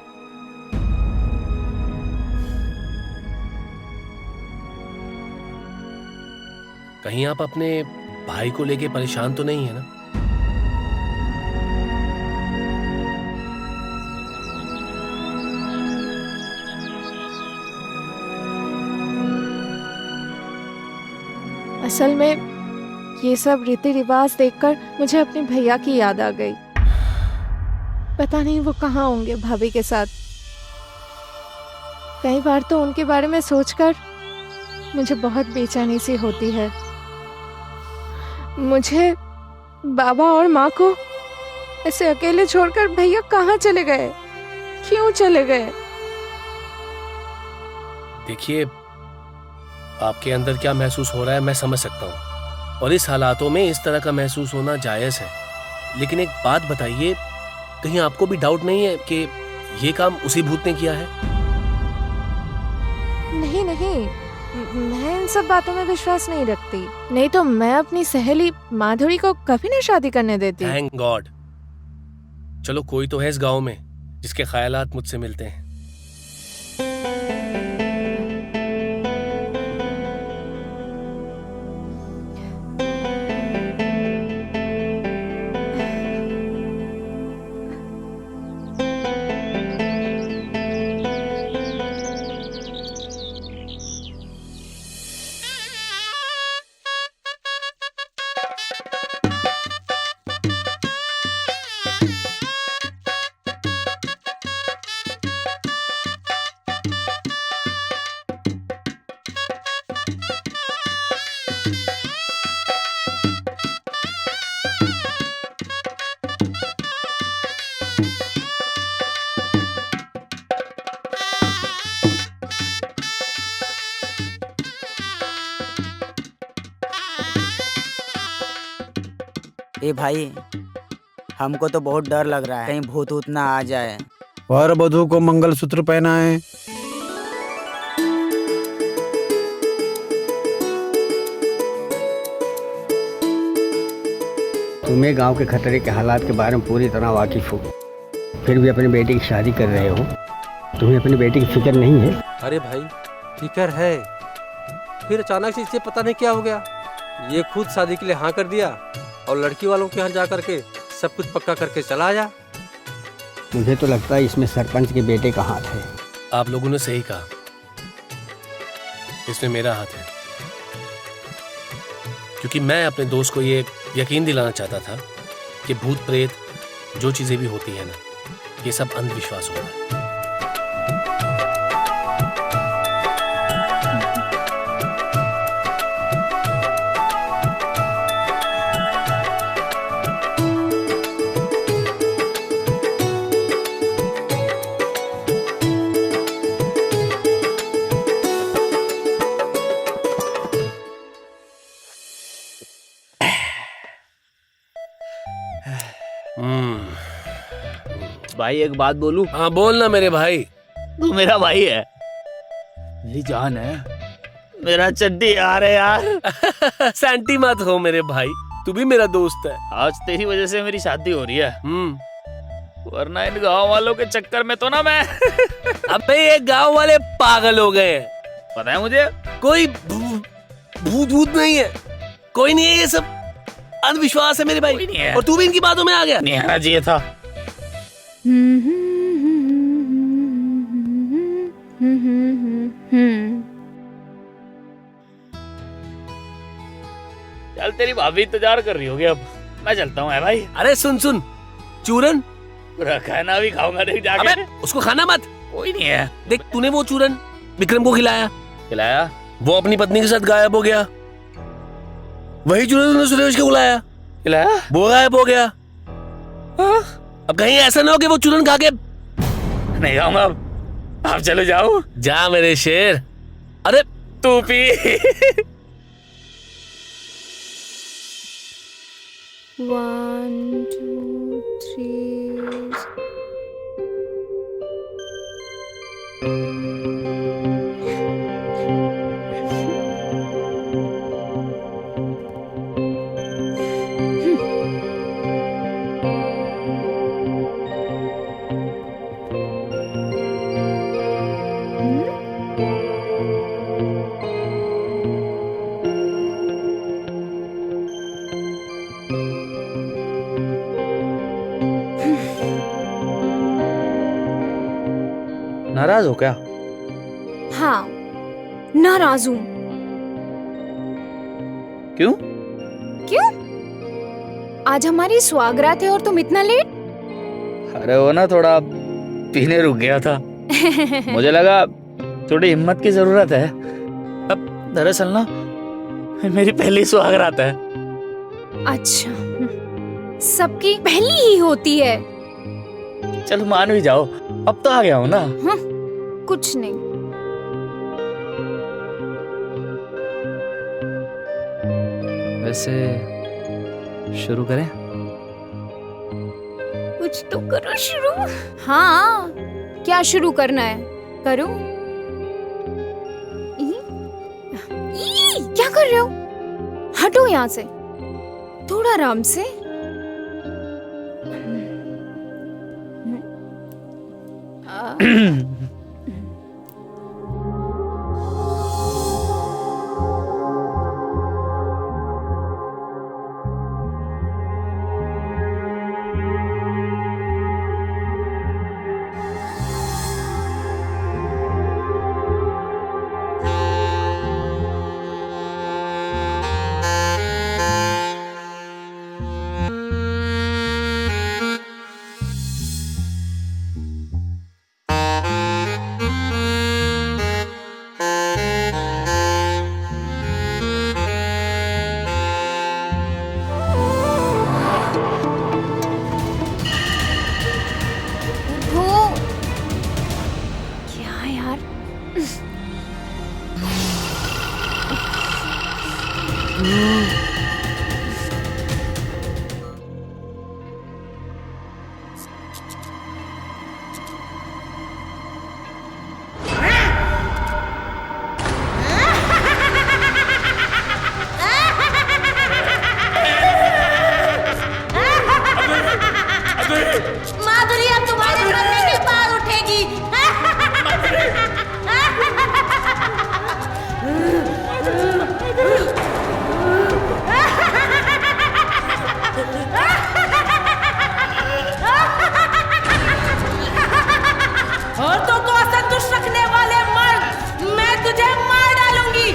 कहीं आप अपने भाई को लेके परेशान तो नहीं है ना? असल में ये सब रीति रिवाज देखकर मुझे अपने भैया की याद आ गई। पता नहीं वो कहाँ होंगे भाभी के साथ। कई बार तो उनके बारे में सोचकर मुझे बहुत बेचैनी सी होती है। मुझे बाबा और माँ को ऐसे अकेले छोड़कर भैया कहाँ चले गए, क्यों चले गए? देखिए, आपके अंदर क्या महसूस हो रहा है मैं समझ सकता हूँ, और इस हालातों में इस तरह का महसूस होना जायज़ है। लेकिन एक बात बताइए, कहीं आपको भी डाउट नहीं है कि ये काम उसी भूत ने किया है? नहीं नहीं, मैं इन सब बातों में विश्वास नहीं रखती। नहीं तो मैं अपनी सहेली माधुरी को कभी नहीं शादी करने देती। Thank God. चलो कोई तो है इस गांव में जिसके ख्यालात मुझसे मिलते हैं। ए भाई, हमको तो बहुत डर लग रहा है, कहीं भूत ऊत ना आ जाए। वर वधू को मंगलसूत्र पहनाएं। तुम्हें गांव के खतरे के हालात के बारे में पूरी तरह वाकिफ हो, फिर भी अपनी बेटी की शादी कर रहे हो। तुम्हें अपनी बेटी की फिक्र नहीं है? अरे भाई फिक्र है, फिर अचानक से इसे पता नहीं क्या हो गया, ये खुद शादी के लिए हाँ कर दिया और लड़की वालों के यहाँ जा करके सब कुछ पक्का करके चला आया। मुझे तो लगता है इसमें सरपंच के बेटे का हाथ है। आप लोगों ने सही कहा, इसमें मेरा हाथ है, क्योंकि मैं अपने दोस्त को ये यकीन दिलाना चाहता था कि भूत प्रेत जो चीजें भी होती है ना, ये सब अंधविश्वास होता है। भाई एक बात बोलूं? हाँ बोल ना मेरे भाई। तू मेरा भाई है, मेरी जान है, मेरा चड्डी यार है यार। सैंटी मत हो मेरे भाई, तू भी मेरा दोस्त है। आज तेरी वजह से मेरी शादी हो रही है, वरना इन गांव वालों के चक्कर में तो ना मैं अबे ये गांव वाले पागल हो गए हैं। पता है मुझे, कोई भूत भूत नहीं है, कोई नहीं है, ये सब अंधविश्वास है मेरे भाई। और तू भी इनकी बातों में आ गया। नहीं आना चाहिए था। चल तेरी भाभी इंतजार कर रही होगी, अब मैं चलता हूँ भाई। अरे सुन सुन, चूरन खाना भी खाऊंगा, देख जाके। अबे उसको खाना मत। कोई नहीं है। देख तूने वो चूरन विक्रम को खिलाया, वो अपनी पत्नी के साथ गायब हो गया। वही चूरन तूने सुरेश को खिलाया, वो गायब हो गया। अब कहीं ऐसा ना हो कि वो चूरन खा के नहीं खाऊंगा। अब आप चलो जाओ। जा मेरे शेर। अरे तू पी। 1 2 3 नाराज हो क्या? हाँ नाराज हूँ। क्यों? क्यों? आज हमारी स्वागरात है और तुम इतना लेट? अरे वो ना थोड़ा पीने रुक गया था। मुझे लगा थोड़ी हिम्मत की जरूरत है। अब दरअसल ना मेरी पहली सुहागरात है। अच्छा, सबकी पहली ही होती है। चलो मान भी जाओ, अब तो आ गया हूँ ना। हाँ, कुछ नहीं। वैसे शुरू करें? कुछ तो करो शुरू। हाँ, क्या शुरू करना है? करो। क्या कर रहे हो? हटो यहाँ से, थोड़ा आराम से। माधुरी अब तुम्हारे सामने के पार उठेगी। औरतों को असंतुष्ट रखने वाले मर्द, मैं तुझे मार डालूंगी।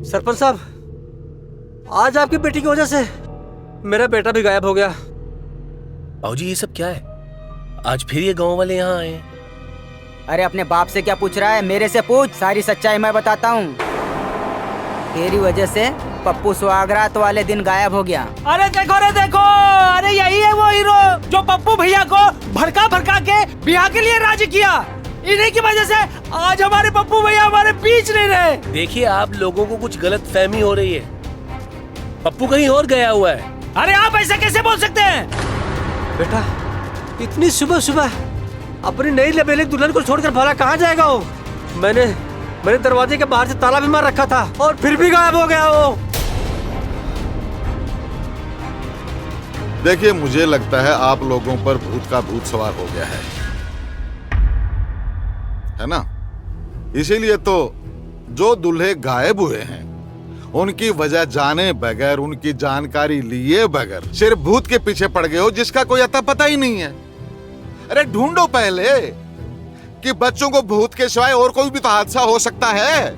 सरपंच साहब, आज आपकी बेटी की वजह से मेरा बेटा भी गायब हो गया। बाबूजी ये सब क्या है? आज फिर ये गांव वाले यहाँ आए। अरे अपने बाप से क्या पूछ रहा है, मेरे से पूछ, सारी सच्चाई मैं बताता हूँ। तेरी वजह से पप्पू सुहागरात वाले दिन गायब हो गया। अरे देखो, अरे यही है वो हीरो जो पप्पू भैया को भड़का भड़का के ब्याह के लिए राजी किया। इन्हीं की वजह से आज हमारे पप्पू भैया हमारे बीच नहीं रहे। देखिए आप लोगों को कुछ गलत फहमी हो रही है, पप्पू कहीं और गया हुआ है। अरे आप ऐसा कैसे बोल सकते हैं? बेटा इतनी सुबह सुबह अपनी नई लबेली दुल्हन को छोड़कर भला कहाँ जाएगा वो? मैंने दरवाजे के बाहर से ताला भी मार रखा था और फिर भी गायब हो गया वो। देखिए, मुझे लगता है आप लोगों पर भूत का भूत सवार हो गया है ना? इसीलिए तो जो दूल्हे गायब हुए हैं उनकी वजह जाने बगैर, उनकी जानकारी लिए बगैर सिर्फ भूत के पीछे पड़ गए हो जिसका कोई अता पता ही नहीं है। अरे ढूंढो पहले कि बच्चों को भूत के सिवाय और कोई भी तो हादसा हो सकता है,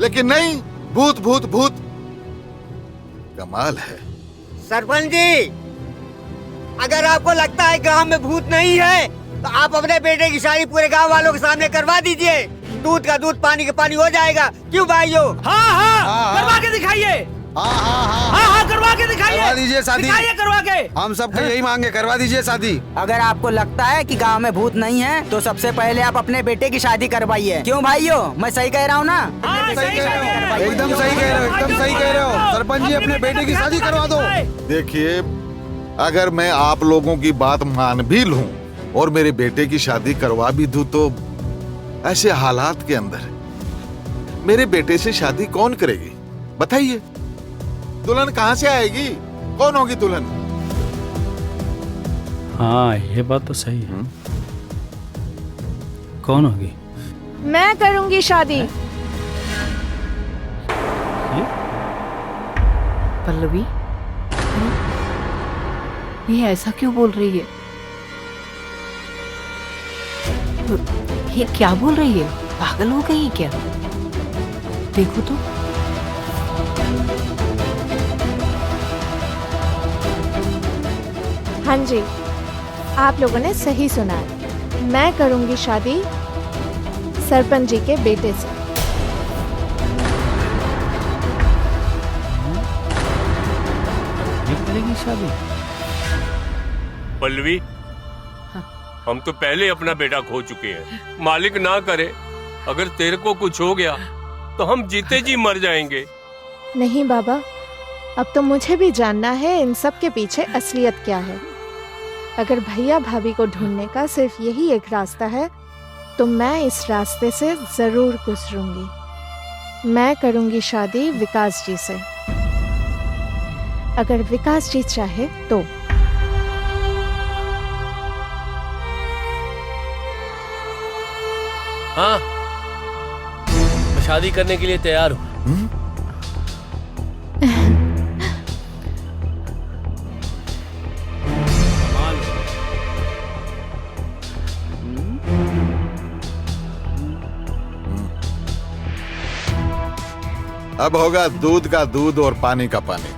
लेकिन नहीं, भूत भूत भूत। कमाल है। सरपंच जी, अगर आपको लगता है गांव में भूत नहीं है तो आप अपने बेटे की शादी पूरे गांव वालों के सामने करवा दीजिए। दूध का दूध, पानी का पानी हो जाएगा। क्यों भाइयों? हाँ, करवा के दिखाइए। हाँ, करवा के दिखाइए। करवा दीजिए शादी, करवा के। हम सबको यही मांगे, करवा दीजिए शादी। अगर आपको लगता है कि गांव में भूत नहीं है तो सबसे पहले आप अपने बेटे की शादी करवाइए। क्यों भाइयों, मैं सही कह रहा हूँ ना? एकदम सही कह रहे हो। सरपंच जी, अपने बेटे की शादी करवा दो। देखिए, अगर मैं आप लोगों की बात मान भी लूं और मेरे बेटे की शादी करवा भी दूं तो ऐसे हालात के अंदर मेरे बेटे से शादी कौन करेगी बताइए? दुल्हन कहाँ से आएगी? कौन होगी दुल्हन? हाँ, ये बात तो सही है। कौन होगी? मैं करूंगी शादी। पल्लवी, ये ऐसा क्यों बोल रही है? ये क्या बोल रही है? पागल हो गई क्या? देखो तो। हाँ जी, आप लोगों ने सही सुना है। मैं करूंगी शादी सरपंच जी के बेटे से। करेगी शादी? पल्लवी, हम तो पहले अपना बेटा खो चुके हैं। मालिक ना करे, अगर तेरे को कुछ हो गया तो हम जीते जी मर जाएंगे। नहीं बाबा, अब तो मुझे भी जानना है इन सब के पीछे असलियत क्या है। अगर भैया भाभी को ढूंढने का सिर्फ यही एक रास्ता है तो मैं इस रास्ते से जरूर गुजरूंगी। मैं करूंगी शादी विकास जी से, अगर विकास जी चाहे तो। हाँ, मैं शादी करने के लिए तैयार हूँ। अब होगा दूध का दूध और पानी का पानी।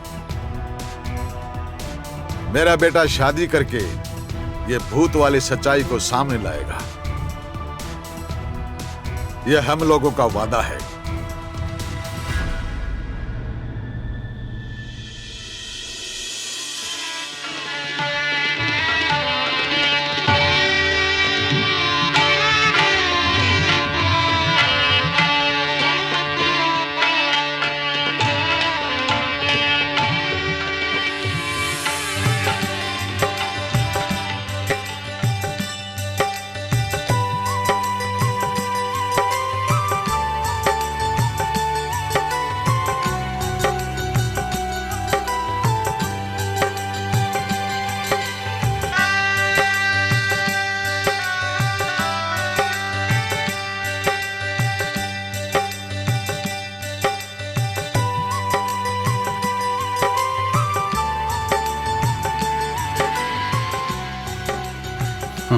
मेरा बेटा शादी करके ये भूत वाली सच्चाई को सामने लाएगा। ये हम लोगों का वादा है।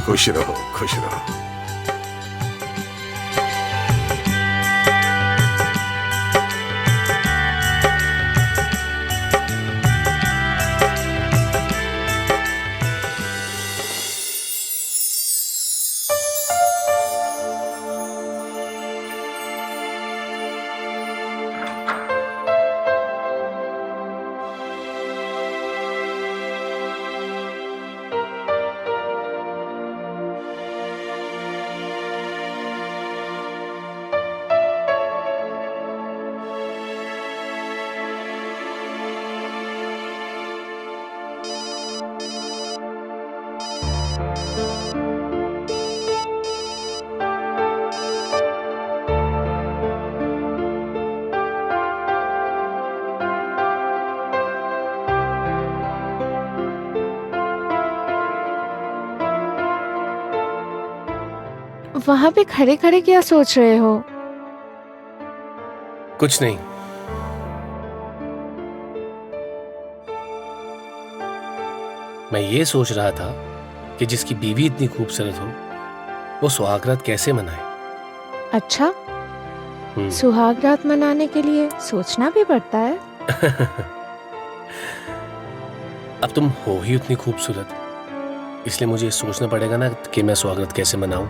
खुश रहो, खुश रहो। वहां पे खड़े खड़े क्या सोच रहे हो? कुछ नहीं। मैं ये सोच रहा था कि जिसकी बीवी इतनी खूबसूरत हो वो सुहागरात कैसे मनाए। अच्छा, सुहाग रात मनाने के लिए सोचना भी पड़ता है। अब तुम हो ही उतनी खूबसूरत, इसलिए मुझे सोचना पड़ेगा ना कि मैं सुहागरात कैसे मनाऊं।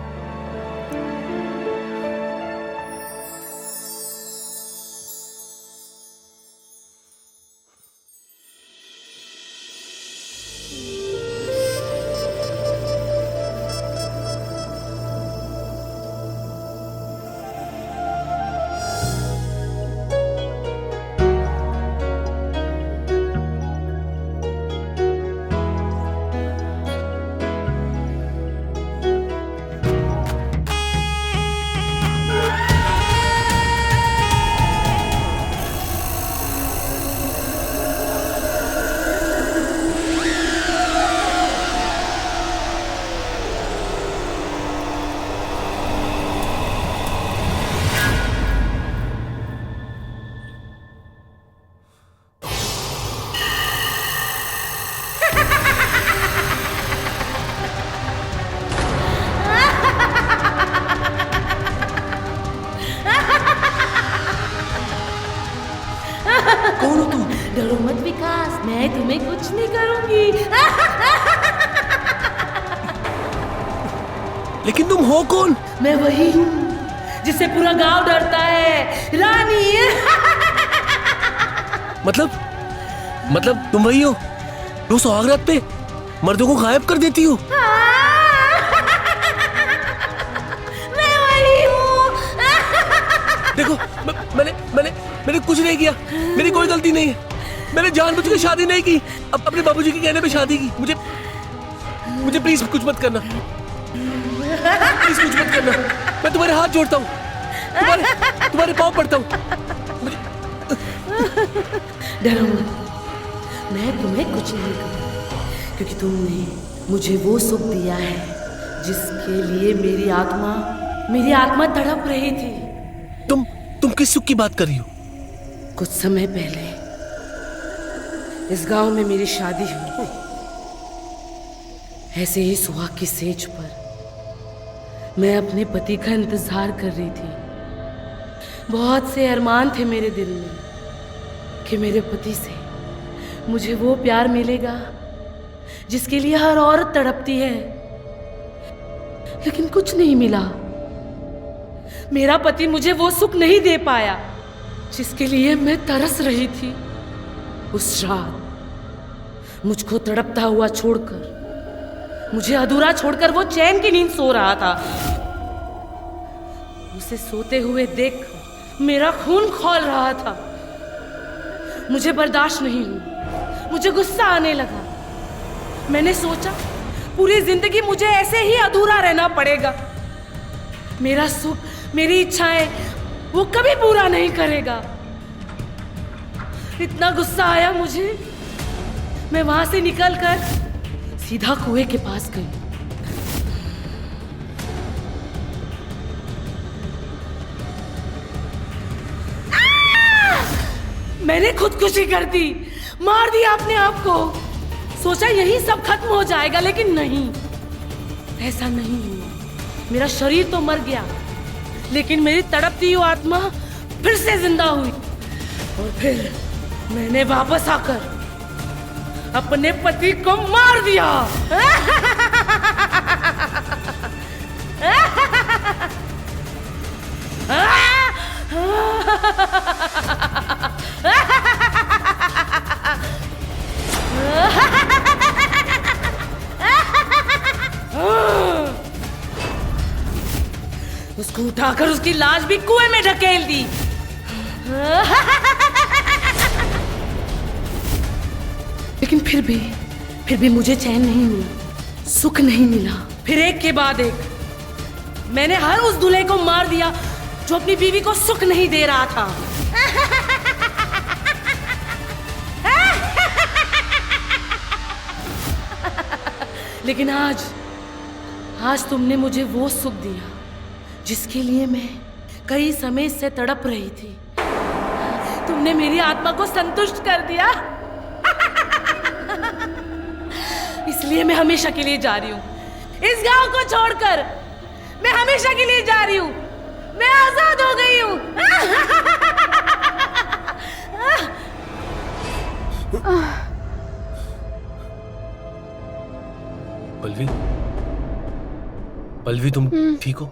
कौन हो तुम? डरो मत विकास, मैं तुम्हें कुछ नहीं करूंगी। लेकिन तुम हो कौन? मैं वही हूँ जिससे पूरा गांव डरता है, रानी। मतलब तुम वही हो जो सुहागरात पे मर्दों को गायब कर देती हो? मैं वही हूँ। देखो मैंने कुछ नहीं किया, मेरी कोई गलती नहीं है। मैंने जानबूझ के शादी नहीं की, अब अपने बाबूजी के कहने पे शादी की। मुझे प्लीज कुछ मत करना, प्लीज कुछ मत करना। मैं तुम्हारे हाथ जोड़ता हूँ, तुम्हारे पाँव पड़ता हूँ। डरो मत, मैं तुम्हें कुछ नहीं करूँगा, क्योंकि तुमने मुझे वो सुख दिया है जिसके लिए मेरी आत्मा तड़प रही थी। तुम किस सुख की बात कर रही हो? कुछ समय पहले इस गांव में मेरी शादी हुई। ऐसे ही सुहाग की सेज पर मैं अपने पति का इंतजार कर रही थी। बहुत से अरमान थे मेरे दिल में, कि मेरे पति से मुझे वो प्यार मिलेगा जिसके लिए हर औरत तड़पती है, लेकिन कुछ नहीं मिला। मेरा पति मुझे वो सुख नहीं दे पाया जिसके लिए मैं तरस रही थी। उस रात मुझको तड़पता हुआ छोड़कर, मुझे अधूरा छोड़कर वो चैन की नींद सो रहा था। उसे सोते हुए देखकर मेरा खून खौल रहा था। मुझे बर्दाश्त नहीं हुई, मुझे गुस्सा आने लगा। मैंने सोचा पूरी जिंदगी मुझे ऐसे ही अधूरा रहना पड़ेगा। मेरा सुख, मेरी इच्छाएं वो कभी पूरा नहीं करेगा। इतना गुस्सा आया मुझे, मैं वहां से निकलकर सीधा कुएं के पास गई। मैंने खुदकुशी कर दी, मार दिया अपने आप को। सोचा यही सब खत्म हो जाएगा, लेकिन नहीं, ऐसा नहीं हुआ। मेरा शरीर तो मर गया, लेकिन मेरी तड़पती हुई आत्मा फिर से जिंदा हुई। और फिर मैंने वापस आकर अपने पति को मार दिया। उसको उठाकर उसकी लाश भी कुएं में ढकेल दी। लेकिन फिर भी मुझे चैन नहीं मिला, सुख नहीं मिला। फिर एक के बाद एक मैंने हर उस दूल्हे को मार दिया जो अपनी बीवी को सुख नहीं दे रहा था। लेकिन आज तुमने मुझे वो सुख दिया जिसके लिए मैं कई समय से तड़प रही थी। तुमने मेरी आत्मा को संतुष्ट कर दिया। इसलिए मैं हमेशा के लिए जा रही हूँ इस गांव को छोड़कर। मैं हमेशा के लिए जा रही हूँ, मैं आजाद हो गई हूँ। पल्लवी, पल्लवी तुम ठीक हो?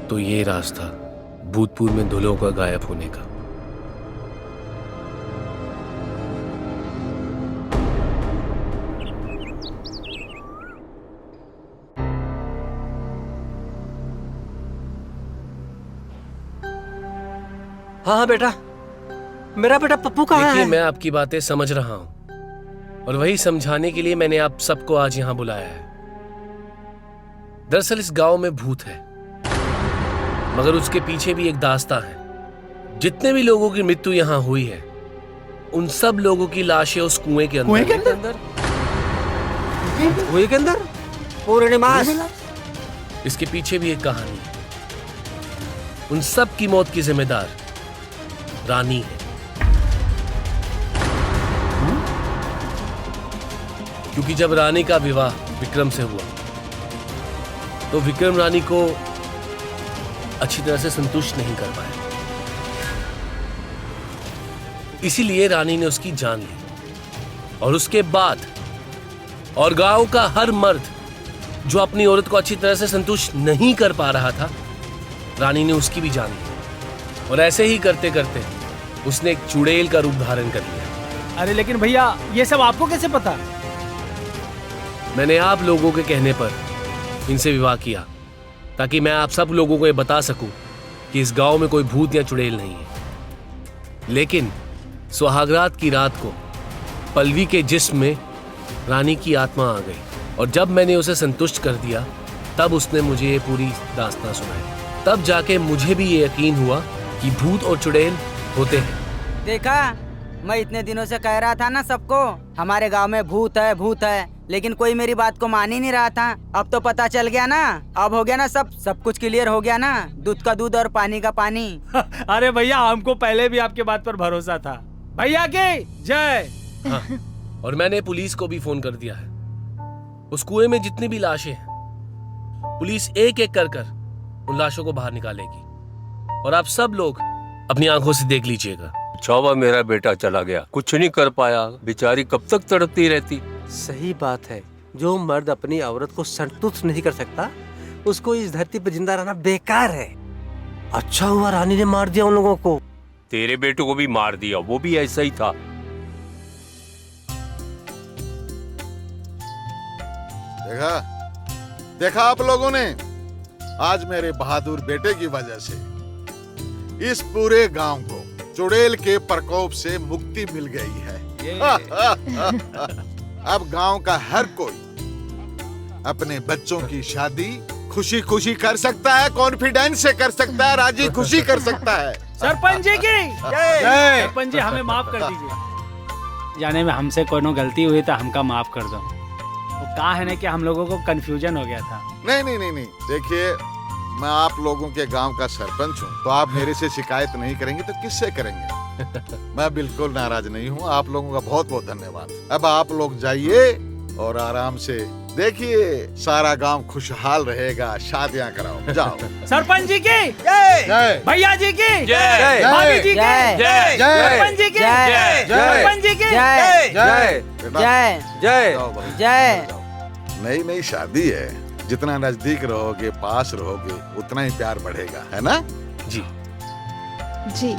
तो ये रास्ता भूतपूर्व में दूल्हों का गायब होने का। हाँ बेटा, मेरा बेटा पप्पू कहाँ है? देखिए, मैं आपकी बातें समझ रहा हूं और वही समझाने के लिए मैंने आप सबको आज यहां बुलाया है। दरअसल इस गांव में भूत है, मगर उसके पीछे भी एक दास्तां है। जितने भी लोगों की मृत्यु यहां हुई है, उन सब लोगों की लाशें उस कुएं के अंदर। कुएं के अंदर? कुएं के अंदर? पूर्णिमास। इसके पीछे भी एक कहानी है। उन सब की मौत की जिम्मेदार रानी है। क्योंकि जब रानी का विवाह विक्रम से हुआ तो विक्रम रानी को अच्छी तरह से संतुष्ट नहीं कर पाया। इसीलिए रानी ने उसकी जान ली। और उसके बाद और गांव का हर मर्द जो अपनी औरत को अच्छी तरह से संतुष्ट नहीं कर पा रहा था, रानी ने उसकी भी जान ली। और ऐसे ही करते करते उसने एक चुड़ैल का रूप धारण कर लिया। अरे लेकिन भैया, ये सब आपको कैसे पता? मैंने आप लोगों के कहने पर इनसे विवाह किया, ताकि मैं आप सब लोगों को ये बता सकूं कि इस गांव में कोई भूत या चुड़ैल नहीं है। लेकिन सुहागरात की रात को पल्लवी के जिस्म में रानी की आत्मा आ गई, और जब मैंने उसे संतुष्ट कर दिया तब उसने मुझे ये पूरी दास्तां सुनाई। तब जाके मुझे भी ये यकीन हुआ कि भूत और चुड़ैल होते हैं। देखा, मैं इतने दिनों से कह रहा था ना सबको, हमारे गांव में भूत है, लेकिन कोई मेरी बात को मान ही नहीं रहा था। अब तो पता चल गया ना, अब हो गया ना, सब कुछ क्लियर हो गया ना। दूध का दूध और पानी का पानी। अरे भैया, हमको पहले भी आपके बात पर भरोसा था। भैया की जय। हाँ, और मैंने पुलिस को भी फोन कर दिया है। उस कुएं में जितनी भी लाशें हैं पुलिस एक एक कर उन लाशों को बाहर निकालेगी और आप सब लोग अपनी आंखों से देख लीजिएगा। छावा मेरा बेटा चला गया, कुछ नहीं कर पाया, बेचारी कब तक तड़पती रहती। सही बात है, जो मर्द अपनी औरत को संतुष्ट नहीं कर सकता उसको इस धरती पर जिंदा रहना बेकार है। अच्छा हुआ रानी ने मार दिया उन लोगों को। तेरे बेटे को भी मार दिया, वो भी ऐसा ही था। देखा आप लोगों ने, आज मेरे बहादुर बेटे की वजह से इस पूरे गांव को चुड़ैल के प्रकोप से मुक्ति मिल गई है। अब गांव का हर कोई अपने बच्चों की शादी खुशी खुशी कर सकता है, कॉन्फिडेंस से कर सकता है, राजी खुशी कर सकता है। सरपंच जी की जय। सरपंच जी हमें माफ कर दीजिए, जाने में हमसे कोई गलती हुई तो हमका माफ कर दो। वो कहा है ना कि हम लोगों को कंफ्यूजन हो गया था। नहीं, देखिए मैं आप लोगों के गांव का सरपंच हूँ, तो आप मेरे से शिकायत नहीं करेंगे तो किससे करेंगे? मैं बिल्कुल नाराज नहीं हूँ। आप लोगों का बहुत बहुत धन्यवाद। अब आप लोग जाइए और आराम से देखिए, सारा गांव खुशहाल रहेगा, शादियां कराओ, जाओ। सरपंच जी की जय, भैया जी की जय, भाभी जी की जय, सरपंच जी की जय, सरपंच जी की जय, जय जय जय। नई नई शादी है, जितना नजदीक रहोगे, पास रहोगे, उतना ही प्यार बढ़ेगा, है ना? जी जी।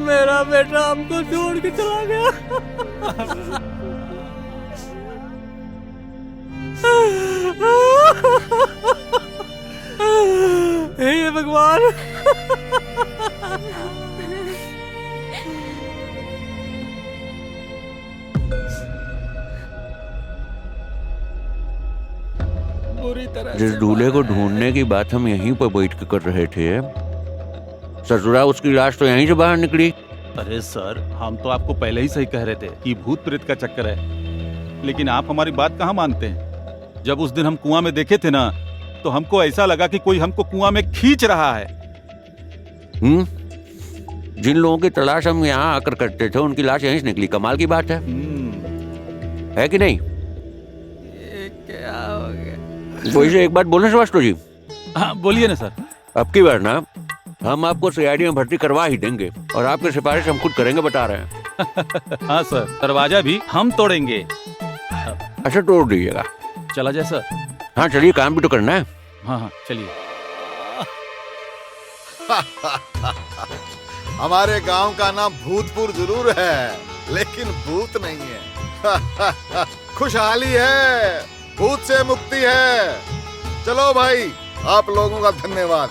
मेरा बेटा हमको छोड़ के चला गया। हे भगवान। बुरी तरह जिस दूल्हे को ढूंढने की बात हम यहीं पर बैठ के कर रहे थे, ससुरा उसकी लाश तो यहीं से बाहर निकली। अरे सर, हम तो आपको पहले ही सही कह रहे थे कि भूत प्रेत का चक्कर है, लेकिन आप हमारी बात कहाँ मानते हैं। जब उस दिन हम कुआं में देखे थे ना, तो हमको ऐसा लगा कि कोई हमको कुआं में खींच रहा है। जिन लोगों की तलाश हम यहाँ आकर करते थे, उनकी लाश यहीं से निकली। कमाल की बात है कि नहीं? ये क्या हो गया? वैसे एक बात बोलना श्रीवास्तव जी। हाँ बोलिए ना सर। अब की बार ना हम आपको सीआईडी में भर्ती करवा ही देंगे और आपकी सिफारिश हम खुद करेंगे, बता रहे हैं। हाँ सर, दरवाजा भी हम तोड़ेंगे। अच्छा, तोड़ दीजिएगा। चला जाए सर? हाँ चलिए, काम भी तो करना है। हाँ चलिए। हमारे गांव का नाम भूतपुर जरूर है, लेकिन भूत नहीं है। खुशहाली है, भूत से मुक्ति है। चलो भाई, आप लोगों का धन्यवाद।